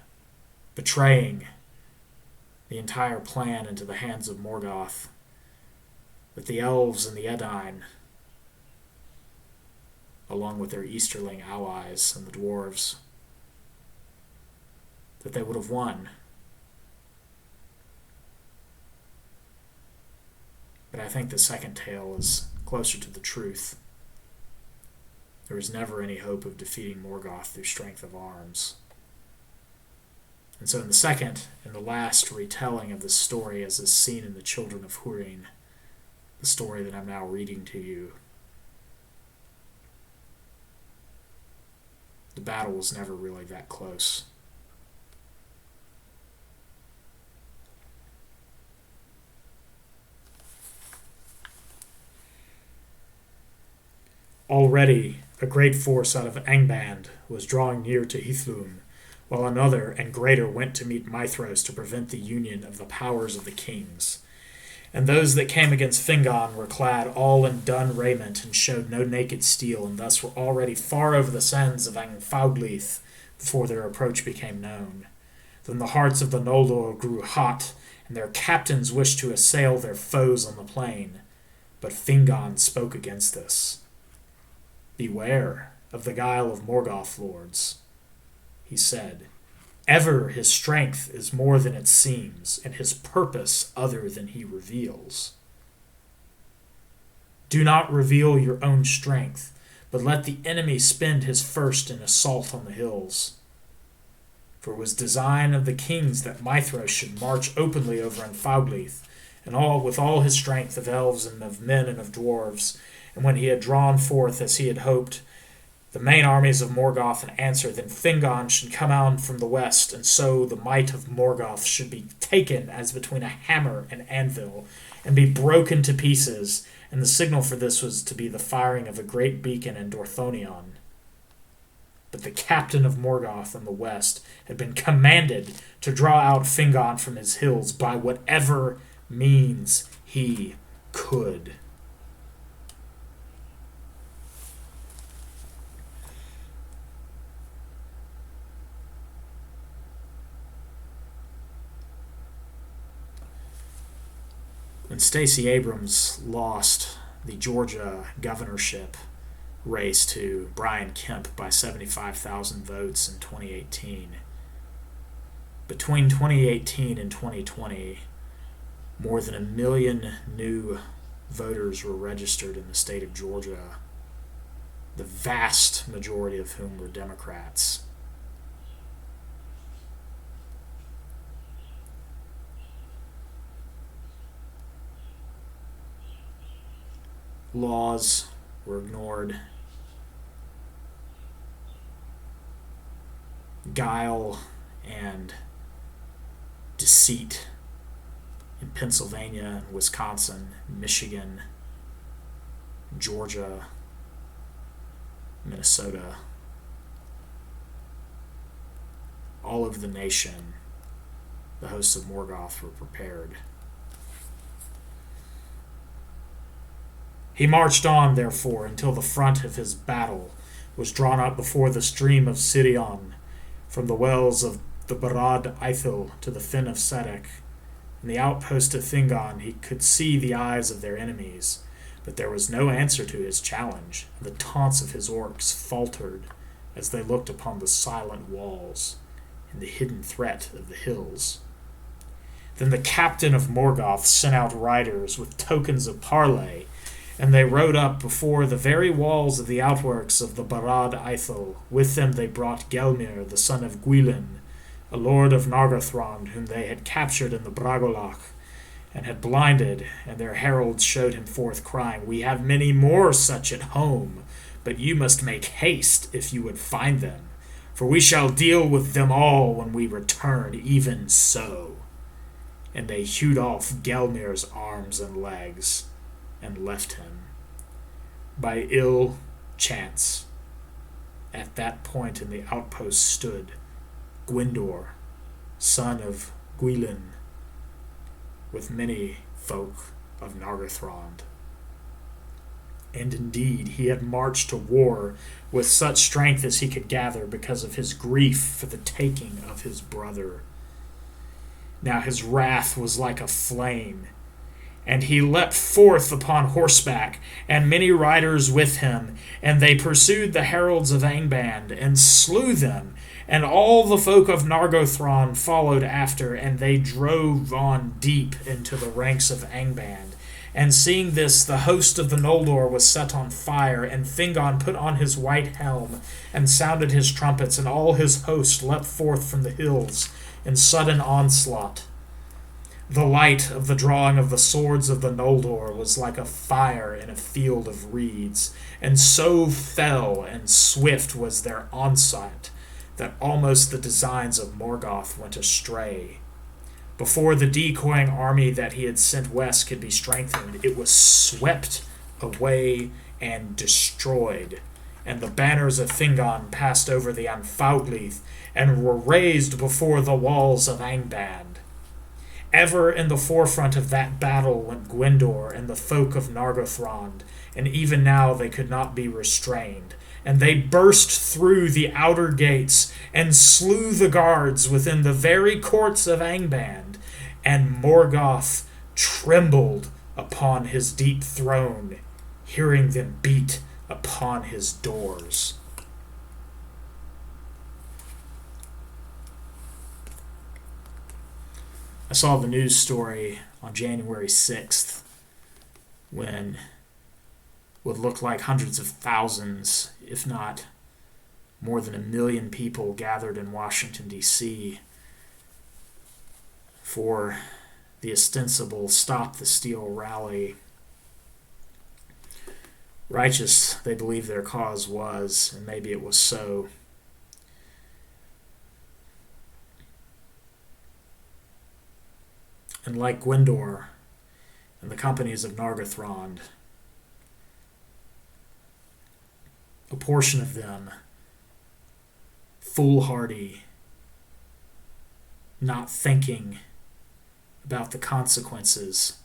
betraying the entire plan into the hands of Morgoth, that the elves and the Edain, along with their Easterling allies and the dwarves, that they would have won. But I think the second tale is closer to the truth. There was never any hope of defeating Morgoth through strength of arms. And so in the second and the last retelling of this story as is seen in the Children of Hurin, the story that I'm now reading to you, the battle was never really that close. Already a great force out of Angband was drawing near to Hithlum, while another and greater went to meet Mithros to prevent the union of the powers of the kings. And those that came against Fingon were clad all in dun raiment and showed no naked steel, and thus were already far over the sands of Angfaudlith before their approach became known. Then the hearts of the Noldor grew hot, and their captains wished to assail their foes on the plain. But Fingon spoke against this. "Beware of the guile of Morgoth, lords," he said. "Ever his strength is more than it seems, and his purpose other than he reveals. Do not reveal your own strength, but let the enemy spend his first in assault on the hills. For it was design of the kings that Mithros should march openly over Anfaudlith, and with all his strength of elves and of men and of dwarves. And when he had drawn forth, as he had hoped, the main armies of Morgoth in answer, then Fingon should come out from the west, and so the might of Morgoth should be taken as between a hammer and anvil, and be broken to pieces, and the signal for this was to be the firing of a great beacon in Dorthonion. But the captain of Morgoth in the west had been commanded to draw out Fingon from his hills by whatever means he could." When Stacey Abrams lost the Georgia governorship race to Brian Kemp by 75,000 votes in 2018, between 2018 and 2020, more than 1 million new voters were registered in the state of Georgia, the vast majority of whom were Democrats. Laws were ignored. Guile and deceit in Pennsylvania, Wisconsin, Michigan, Georgia, Minnesota, all over the nation, the hosts of Morgoth were prepared. He marched on, therefore, until the front of his battle was drawn up before the stream of Sirion, from the wells of the Barad Eithel to the fen of Sedek. In the outpost of Fingon he could see the eyes of their enemies, but there was no answer to his challenge, and the taunts of his orcs faltered as they looked upon the silent walls and the hidden threat of the hills. Then the captain of Morgoth sent out riders with tokens of parley, and they rode up before the very walls of the outworks of the Barad Eithel. With them they brought Gelmir, the son of Gwilyn, a lord of Nargothrond, whom they had captured in the Bragolach, and had blinded, and their heralds showed him forth, crying, "We have many more such at home, but you must make haste if you would find them, for we shall deal with them all when we return, even so." and they hewed off Gelmir's arms and legs and left him. By ill chance, at that point in the outpost stood Gwyndor, son of Gwilyn, with many folk of Nargothrond. And indeed, he had marched to war with such strength as he could gather because of his grief for the taking of his brother. Now his wrath was like a flame, and he leapt forth upon horseback, and many riders with him, and they pursued the heralds of Angband, and slew them, and all the folk of Nargothrond followed after, and they drove on deep into the ranks of Angband. And seeing this, the host of the Noldor was set on fire, and Fingon put on his white helm, and sounded his trumpets, and all his host leapt forth from the hills in sudden onslaught. The light of the drawing of the swords of the Noldor was like a fire in a field of reeds, and so fell and swift was their onset that almost the designs of Morgoth went astray. Before the decoying army that he had sent west could be strengthened, it was swept away and destroyed, and the banners of Fingon passed over the Anfaudlith and were raised before the walls of Angband. Ever in the forefront of that battle went Gwyndor and the folk of Nargothrond, and even now they could not be restrained. And they burst through the outer gates and slew the guards within the very courts of Angband, and Morgoth trembled upon his deep throne, hearing them beat upon his doors. I saw the news story on January 6th when would look like hundreds of thousands, if not more than 1 million people gathered in Washington, D.C. for the ostensible Stop the Steal rally. Righteous, they believe their cause was, and maybe it was so. And like Gwyndor and the companies of Nargothrond, a portion of them, foolhardy, not thinking about the consequences,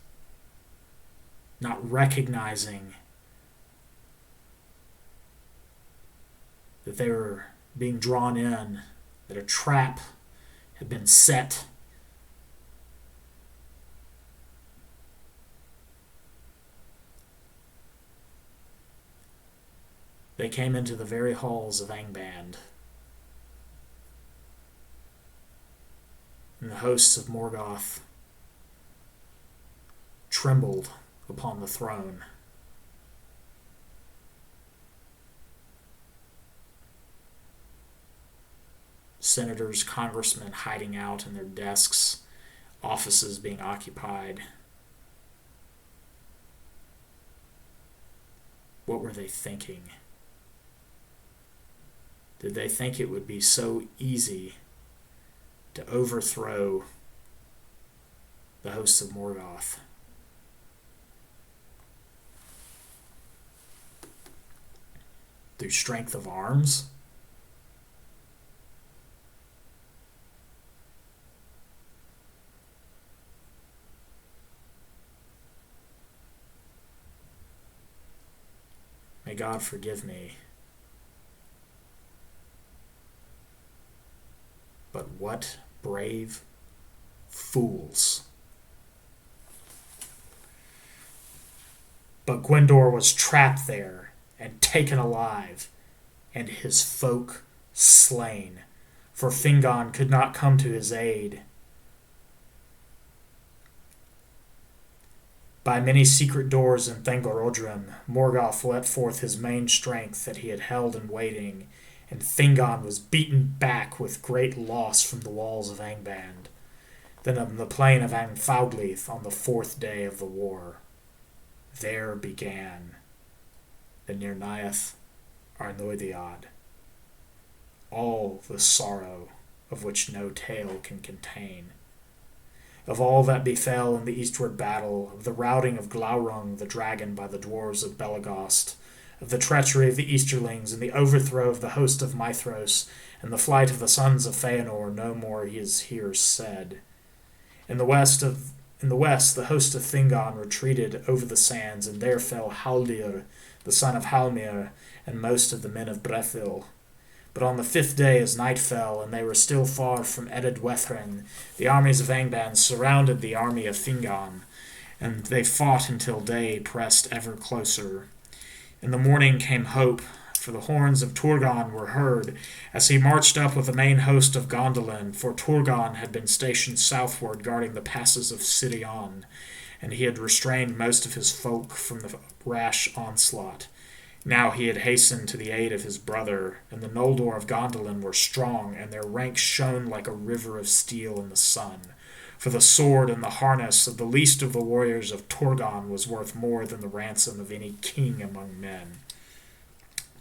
not recognizing that they were being drawn in, that a trap had been set. They came into the very halls of Angband, and the hosts of Morgoth trembled upon the throne. Senators, congressmen hiding out in their desks, offices being occupied. What were they thinking? Did they think it would be so easy to overthrow the hosts of Morgoth? Through strength of arms? May God forgive me. But what brave fools. But Gwyndor was trapped there and taken alive, and his folk slain, for Fingon could not come to his aid. By many secret doors in Thangorodrim, Morgoth let forth his main strength that he had held in waiting, and Fingon was beaten back with great loss from the walls of Angband. Then on the plain of Anfaudlith on the 4th day of the war, there began the Nirnaeth Arnoediad, all the sorrow of which no tale can contain. of all that befell in the eastward battle, of the routing of Glaurung the dragon by the dwarves of Belagost, of the treachery of the Easterlings, and the overthrow of the host of Mithros, and the flight of the sons of Feanor, no more is here said. In the west, the host of Fingon retreated over the sands, and there fell Haldir, the son of Halmir, and most of the men of Brethil. But on the 5th day, as night fell, and they were still far from Ededwethren, the armies of Angband surrounded the army of Fingon, and they fought until day pressed ever closer. In the morning came hope, for the horns of Turgon were heard, as he marched up with the main host of Gondolin, for Turgon had been stationed southward guarding the passes of Sirion, and he had restrained most of his folk from the rash onslaught. Now he had hastened to the aid of his brother, and the Noldor of Gondolin were strong, and their ranks shone like a river of steel in the sun. For the sword and the harness of the least of the warriors of Turgon was worth more than the ransom of any king among men.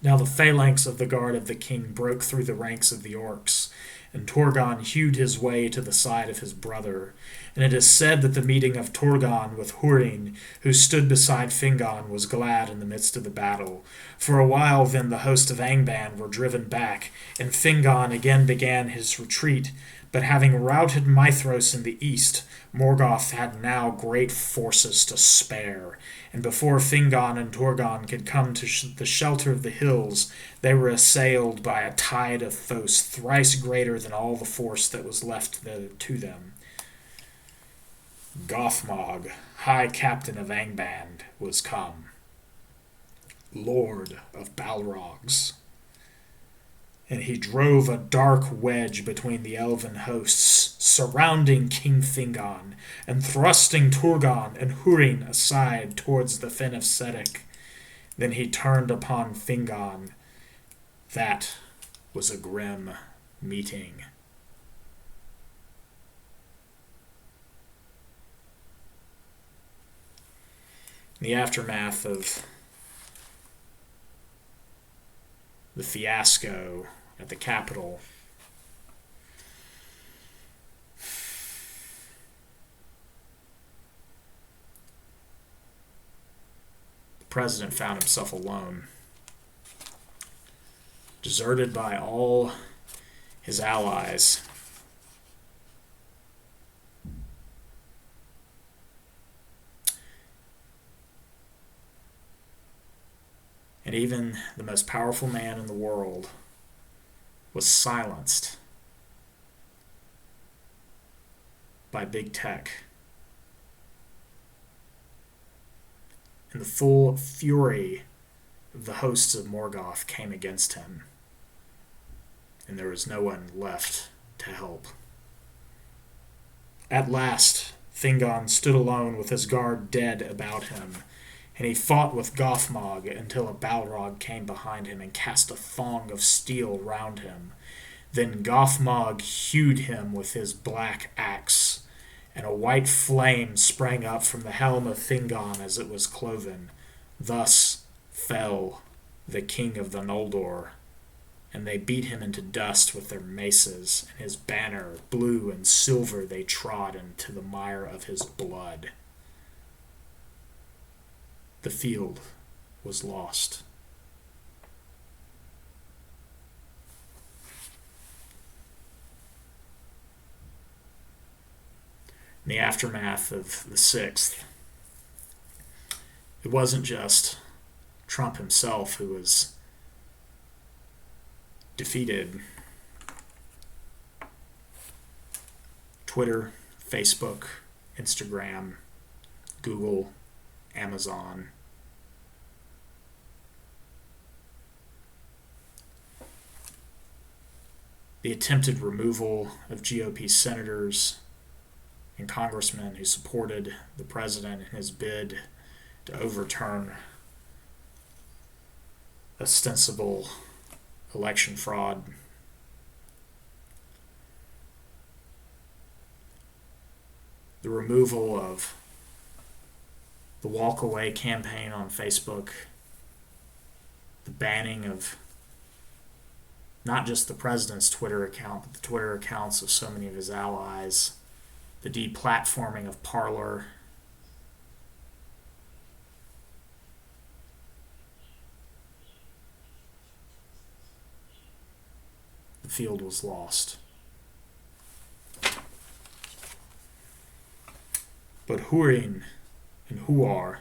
Now the phalanx of the guard of the king broke through the ranks of the orcs, and Turgon hewed his way to the side of his brother. And it is said that the meeting of Turgon with Hurin, who stood beside Fingon, was glad in the midst of the battle. For a while then the host of Angband were driven back, and Fingon again began his retreat. But having routed Mithros in the east, Morgoth had now great forces to spare. And before Fingon and Turgon could come to the shelter of the hills, they were assailed by a tide of foes thrice greater than all the force that was left to them. Gothmog, high captain of Angband, was come, lord of Balrogs, and he drove a dark wedge between the elven hosts, surrounding King Fingon, and thrusting Turgon and Hurin aside towards the fen of Sedek. Then he turned upon Fingon. That was a grim meeting. In the aftermath of the fiasco at the Capitol, the president found himself alone, deserted by all his allies. And even the most powerful man in the world was silenced by big tech. And the full fury of the hosts of Morgoth came against him, and there was no one left to help. At last, Fingon stood alone with his guard dead about him, and he fought with Gothmog until a Balrog came behind him and cast a thong of steel round him. Then Gothmog hewed him with his black axe, and a white flame sprang up from the helm of Fingon as it was cloven. Thus fell the king of the Noldor, and they beat him into dust with their maces, and his banner, blue and silver, they trod into the mire of his blood. The field was lost. In the aftermath of the 6th, it wasn't just Trump himself who was defeated. Twitter, Facebook, Instagram, Google, Amazon. The attempted removal of GOP senators and congressmen who supported the president in his bid to overturn ostensible election fraud. The removal of the walk-away campaign on Facebook, the banning of not just the president's Twitter account, but the Twitter accounts of so many of his allies, the deplatforming of Parler. The field was lost. But Hurin and Huar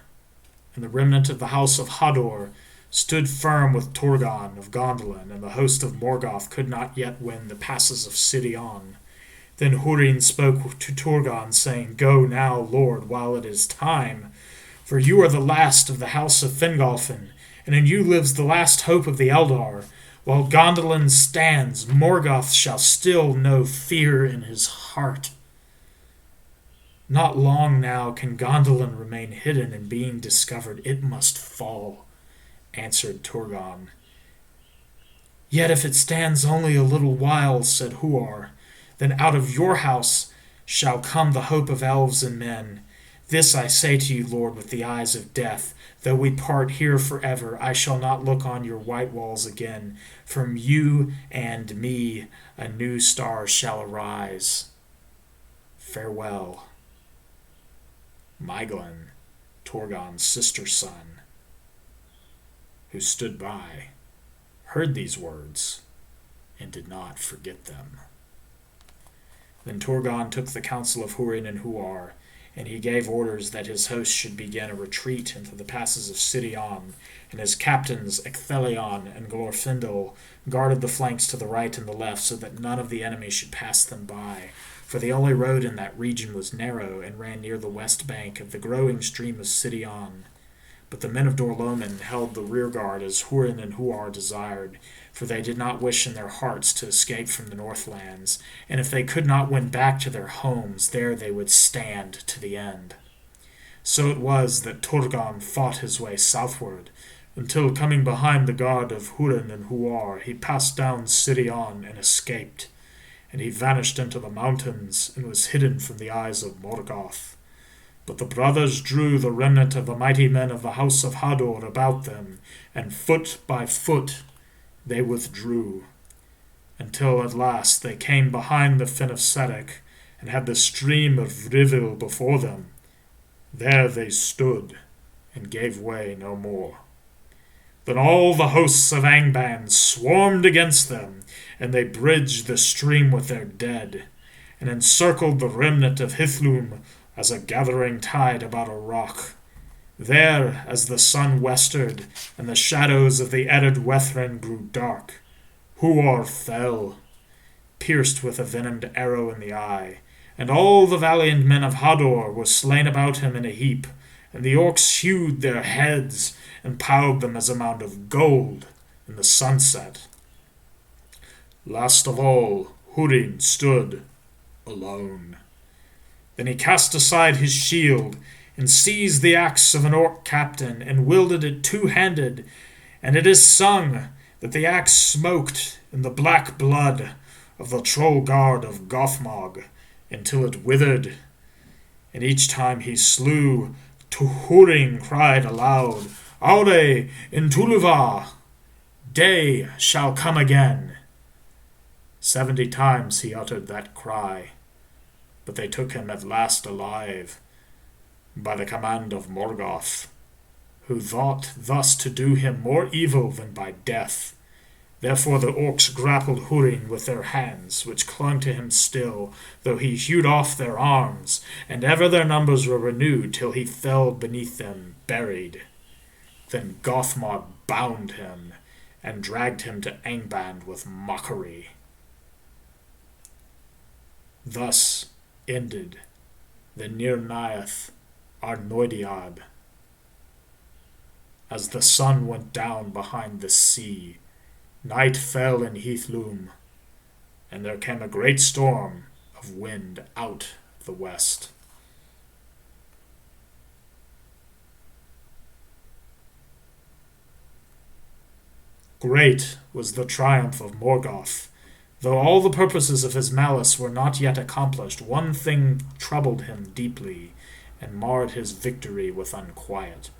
and the remnant of the house of Hador stood firm with Turgon of Gondolin, and the host of Morgoth could not yet win the passes of Sirion. Then Hurin spoke to Turgon, saying, "Go now, Lord, while it is time, for you are the last of the house of Fingolfin, and in you lives the last hope of the Eldar. While Gondolin stands, Morgoth shall still know fear in his heart. Not long now can Gondolin remain hidden, and being discovered it must fall," answered Turgon. "Yet if it stands only a little while," said Huar, "then out of your house shall come the hope of elves and men. This I say to you, Lord, with the eyes of death. Though we part here forever, I shall not look on your white walls again. From you and me a new star shall arise. Farewell." Maiglin, Turgon's sister son, who stood by, heard these words and did not forget them. Then Turgon took the counsel of Hurin and Huar, and he gave orders that his host should begin a retreat into the passes of Sirion, and his captains Ecthelion and Glorfindel guarded the flanks to the right and the left, so that none of the enemy should pass them by. For the only road in that region was narrow, and ran near the west bank of the growing stream of Sirion. But the men of Dorloman held the rearguard as Hurin and Huar desired, for they did not wish in their hearts to escape from the Northlands, and if they could not win back to their homes, there they would stand to the end. So it was that Turgon fought his way southward, until coming behind the guard of Hurin and Huar, he passed down Sirion and escaped, and he vanished into the mountains and was hidden from the eyes of Morgoth. But the brothers drew the remnant of the mighty men of the house of Hador about them, and foot by foot they withdrew, until at last they came behind the fen of Serek, and had the stream of Rivil before them. There they stood, and gave way no more. Then all the hosts of Angband swarmed against them, and they bridged the stream with their dead, and encircled the remnant of Hithlum as a gathering tide about a rock. There, as the sun westered, and the shadows of the arid Wethrin grew dark, Huar fell, pierced with a venomed arrow in the eye, and all the valiant men of Hador were slain about him in a heap, and the orcs hewed their heads and piled them as a mound of gold in the sunset. Last of all, Hurin stood alone. Then he cast aside his shield, and seized the axe of an orc captain, and wielded it two-handed, and it is sung that the axe smoked in the black blood of the troll guard of Gothmog until it withered, and each time he slew, Hurin cried aloud, "Aure in Tuluva! Day shall come again." 70 times he uttered that cry, but they took him at last alive, by the command of Morgoth, who thought thus to do him more evil than by death. Therefore the orcs grappled Hurin with their hands, which clung to him still, though he hewed off their arms, and ever their numbers were renewed, till he fell beneath them, buried. Then Gothmog bound him, and dragged him to Angband with mockery. Thus ended the Nirnaeth Arnoediad. As the sun went down behind the sea, night fell in Hithlum, and there came a great storm of wind out of the west. Great was the triumph of Morgoth. Though all the purposes of his malice were not yet accomplished, one thing troubled him deeply, and marred his victory with unquiet.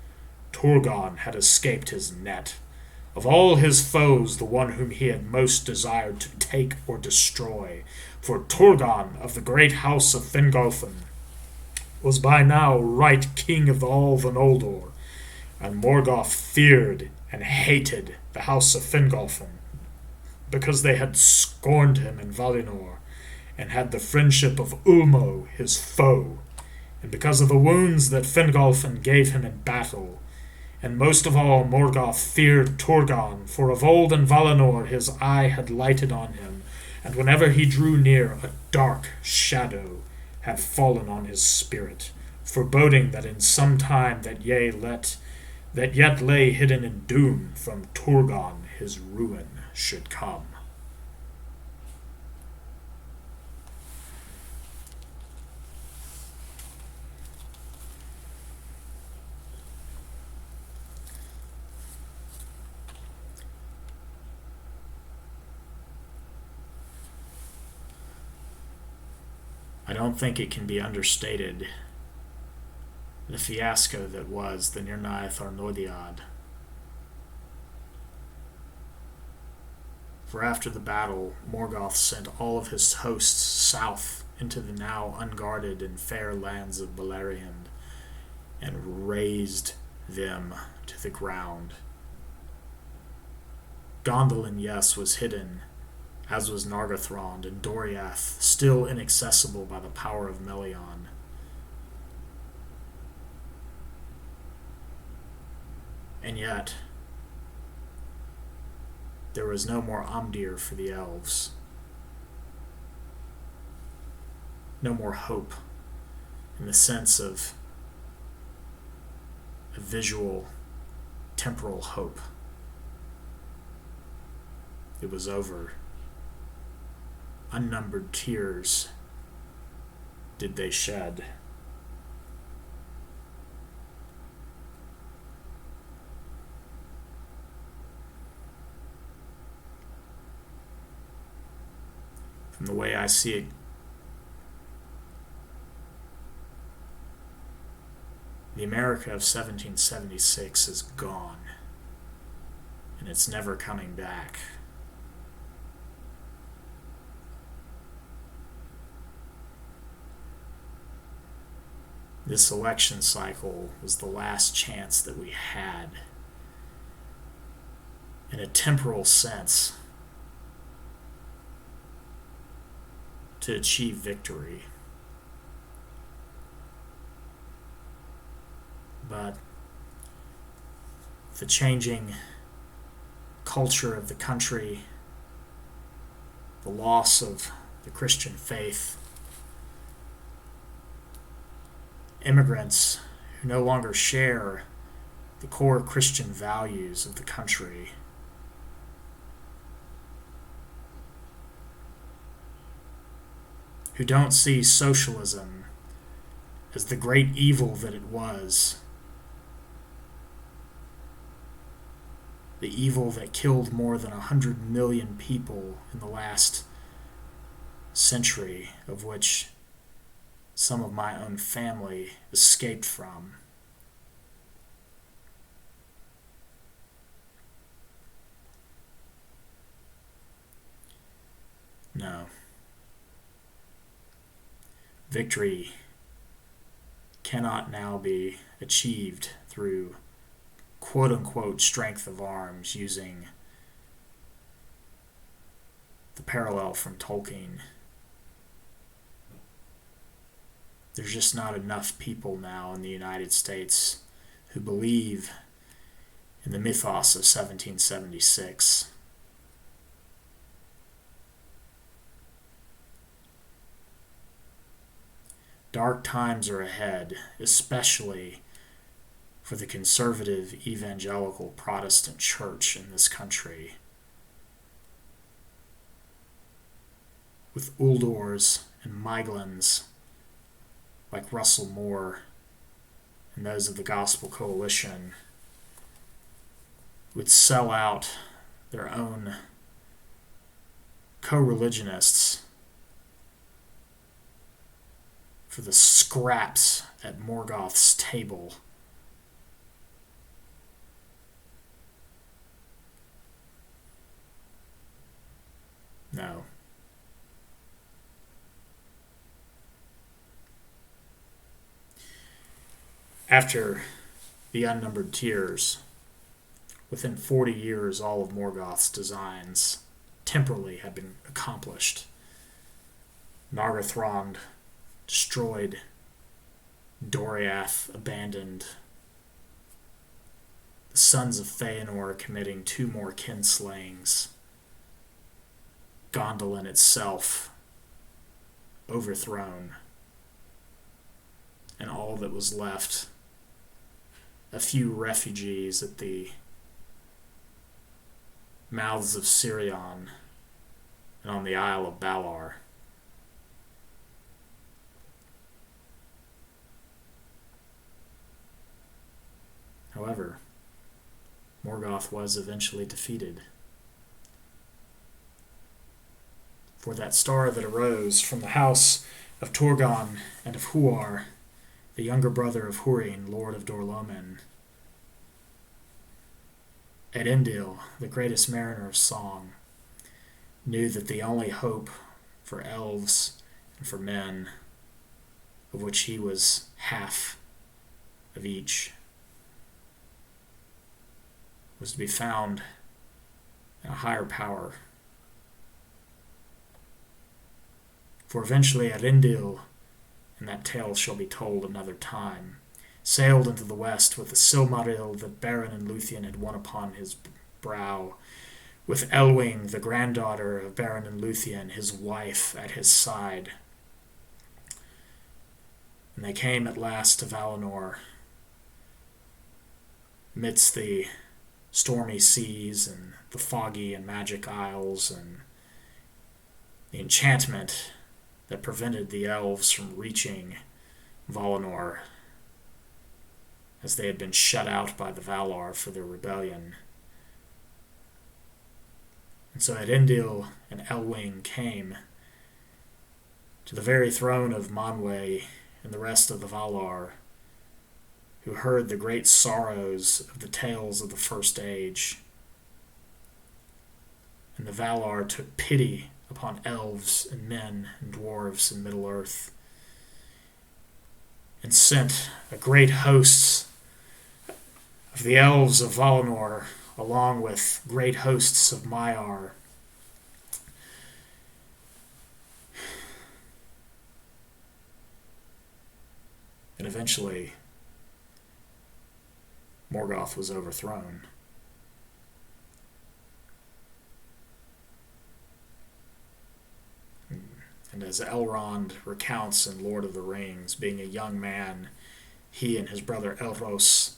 Turgon had escaped his net. Of all his foes, the one whom he had most desired to take or destroy. For Turgon of the great house of Fingolfin was by now right king of all the Noldor, and Morgoth feared and hated the house of Fingolfin, because they had scorned him in Valinor, and had the friendship of Ulmo, his foe, and because of the wounds that Fingolfin gave him in battle. And most of all Morgoth feared Turgon, for of old in Valinor his eye had lighted on him, and whenever he drew near a dark shadow had fallen on his spirit, foreboding that in some time that yet lay hidden in doom from Turgon his ruin should come. I don't think it can be understated the fiasco that was the Nirnaeth Arnoediad. For after the battle, Morgoth sent all of his hosts south into the now unguarded and fair lands of Beleriand, and razed them to the ground. Gondolin, yes, was hidden, as was Nargothrond, and Doriath, still inaccessible by the power of Melion. And yet, there was no more Amdir for the elves. No more hope in the sense of a visual, temporal hope. It was over. Unnumbered tears did they shed. From the way I see it, the America of 1776 is gone, and it's never coming back. This election cycle was the last chance that we had, in a temporal sense, to achieve victory. But the changing culture of the country, the loss of the Christian faith, immigrants who no longer share the core Christian values of the country, who don't see socialism as the great evil that it was, the evil that killed more than 100 million people in the last century, of which some of my own family escaped from. No. Victory cannot now be achieved through quote-unquote strength of arms, using the parallel from Tolkien. There's just not enough people now in the United States who believe in the mythos of 1776. Dark times are ahead, especially for the conservative evangelical Protestant church in this country, with Uldors and Miglins like Russell Moore and those of the Gospel Coalition would sell out their own co-religionists for the scraps at Morgoth's table. No. After the unnumbered tears, within 40 years, all of Morgoth's designs temporally had been accomplished. Nargothrond destroyed, Doriath abandoned, the sons of Feanor committing 2 more kinslayings, Gondolin itself overthrown, and all that was left, a few refugees at the mouths of Sirion and on the Isle of Balar. However, Morgoth was eventually defeated. For that star that arose from the house of Turgon and of Huar, the younger brother of Hurin, lord of Dorlomen, Eärendil, the greatest mariner of song, knew that the only hope for elves and for men, of which he was half of each, was to be found in a higher power. For eventually Eärendil, and that tale shall be told another time, sailed into the west with the Silmaril that Beren and Luthien had won upon his brow, with Elwing, the granddaughter of Beren and Luthien, his wife, at his side. And they came at last to Valinor, amidst the stormy seas and the foggy and magic isles and the enchantment that prevented the elves from reaching Valinor, as they had been shut out by the Valar for their rebellion. And so Eärendil and Elwing came to the very throne of Manwë and the rest of the Valar, who heard the great sorrows of the tales of the First Age. And the Valar took pity upon elves and men and dwarves in Middle-earth, and sent a great host of the elves of Valinor, along with great hosts of Maiar, and eventually Morgoth was overthrown. And as Elrond recounts in Lord of the Rings, being a young man, he and his brother Elros,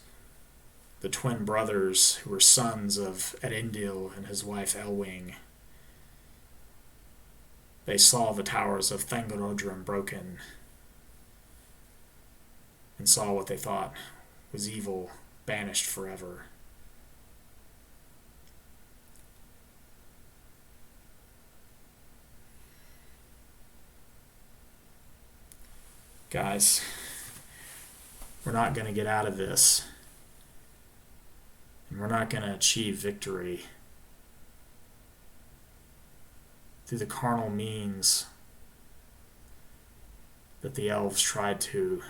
the twin brothers who were sons of Eärendil and his wife Elwing, they saw the towers of Thangorodrim broken and saw what they thought was evil banished forever. Guys, we're not going to get out of this, and we're not going to achieve victory through the carnal means that the elves tried to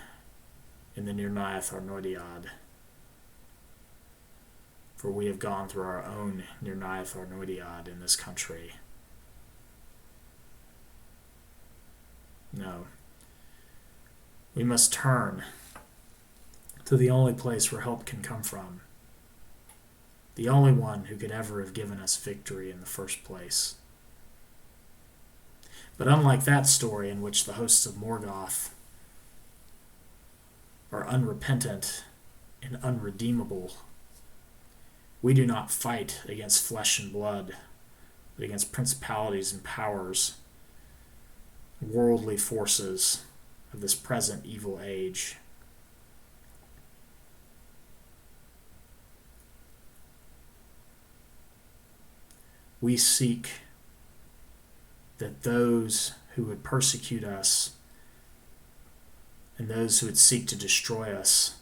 in the Nirnaeth Arnoediad. For we have gone through our own Nirnaeth Arnoediad in this country. No. We must turn to the only place where help can come from. The only one who could ever have given us victory in the first place. But unlike that story in which the hosts of Morgoth are unrepentant and unredeemable, we do not fight against flesh and blood, but against principalities and powers, worldly forces of this present evil age. We seek that those who would persecute us and those who would seek to destroy us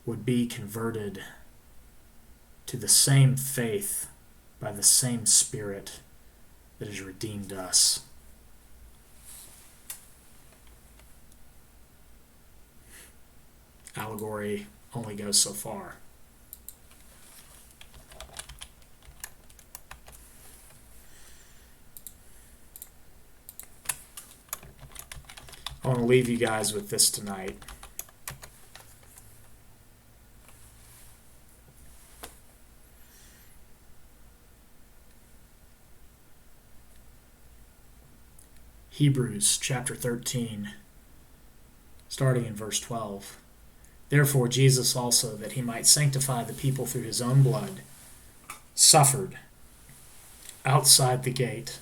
would be converted to the same faith by the same Spirit that has redeemed us. Allegory only goes so far. I want to leave you guys with this tonight. Hebrews chapter 13, starting in verse 12. Therefore Jesus also, that he might sanctify the people through his own blood, suffered outside the gate.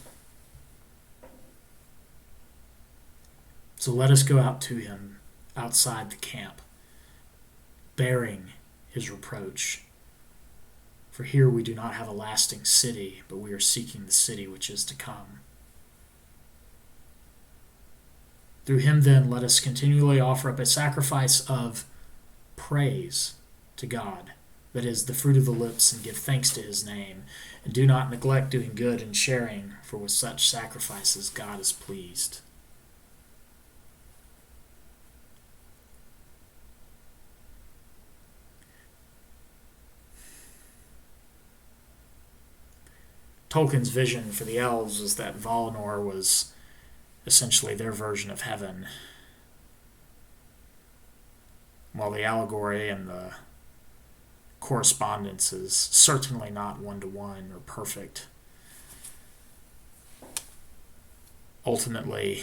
So let us go out to him outside the camp, bearing his reproach. For here we do not have a lasting city, but we are seeking the city which is to come. Through him then let us continually offer up a sacrifice of praise to God, that is, the fruit of the lips, and give thanks to his name. And do not neglect doing good and sharing, for with such sacrifices God is pleased. Tolkien's vision for the elves was that Valinor was essentially their version of heaven, while the allegory and the correspondence is certainly not one-to-one or perfect. Ultimately,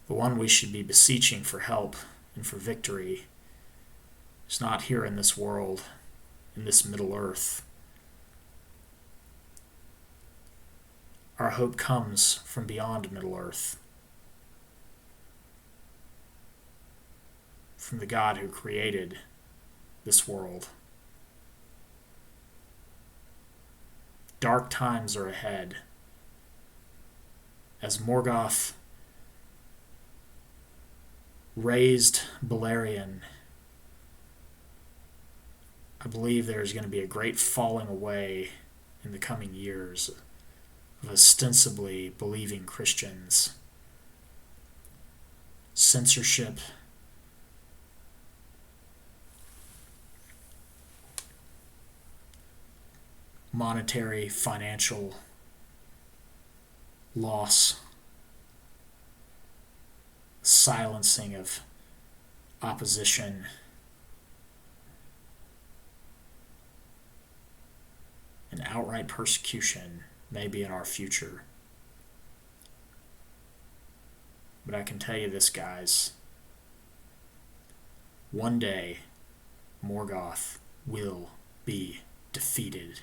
the one we should be beseeching for help and for victory is not here in this world, in this Middle Earth. Our hope comes from beyond Middle Earth, from the God who created this world. Dark times are ahead. As Morgoth raised Beleriand, I believe there is going to be a great falling away in the coming years of ostensibly believing Christians. Censorship, monetary, financial loss, silencing of opposition, and outright persecution may be in our future. But I can tell you this, guys. One day, Morgoth will be defeated.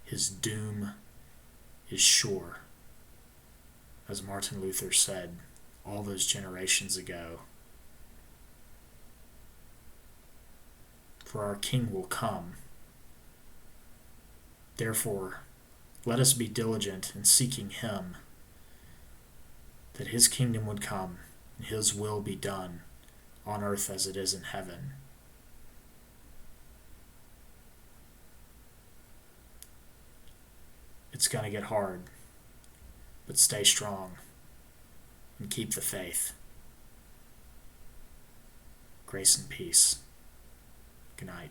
His doom is sure. As Martin Luther said all those generations ago, for our King will come. Therefore, let us be diligent in seeking him, that his kingdom would come and his will be done on earth as it is in heaven. It's going to get hard, but stay strong and keep the faith. Grace and peace. Good night.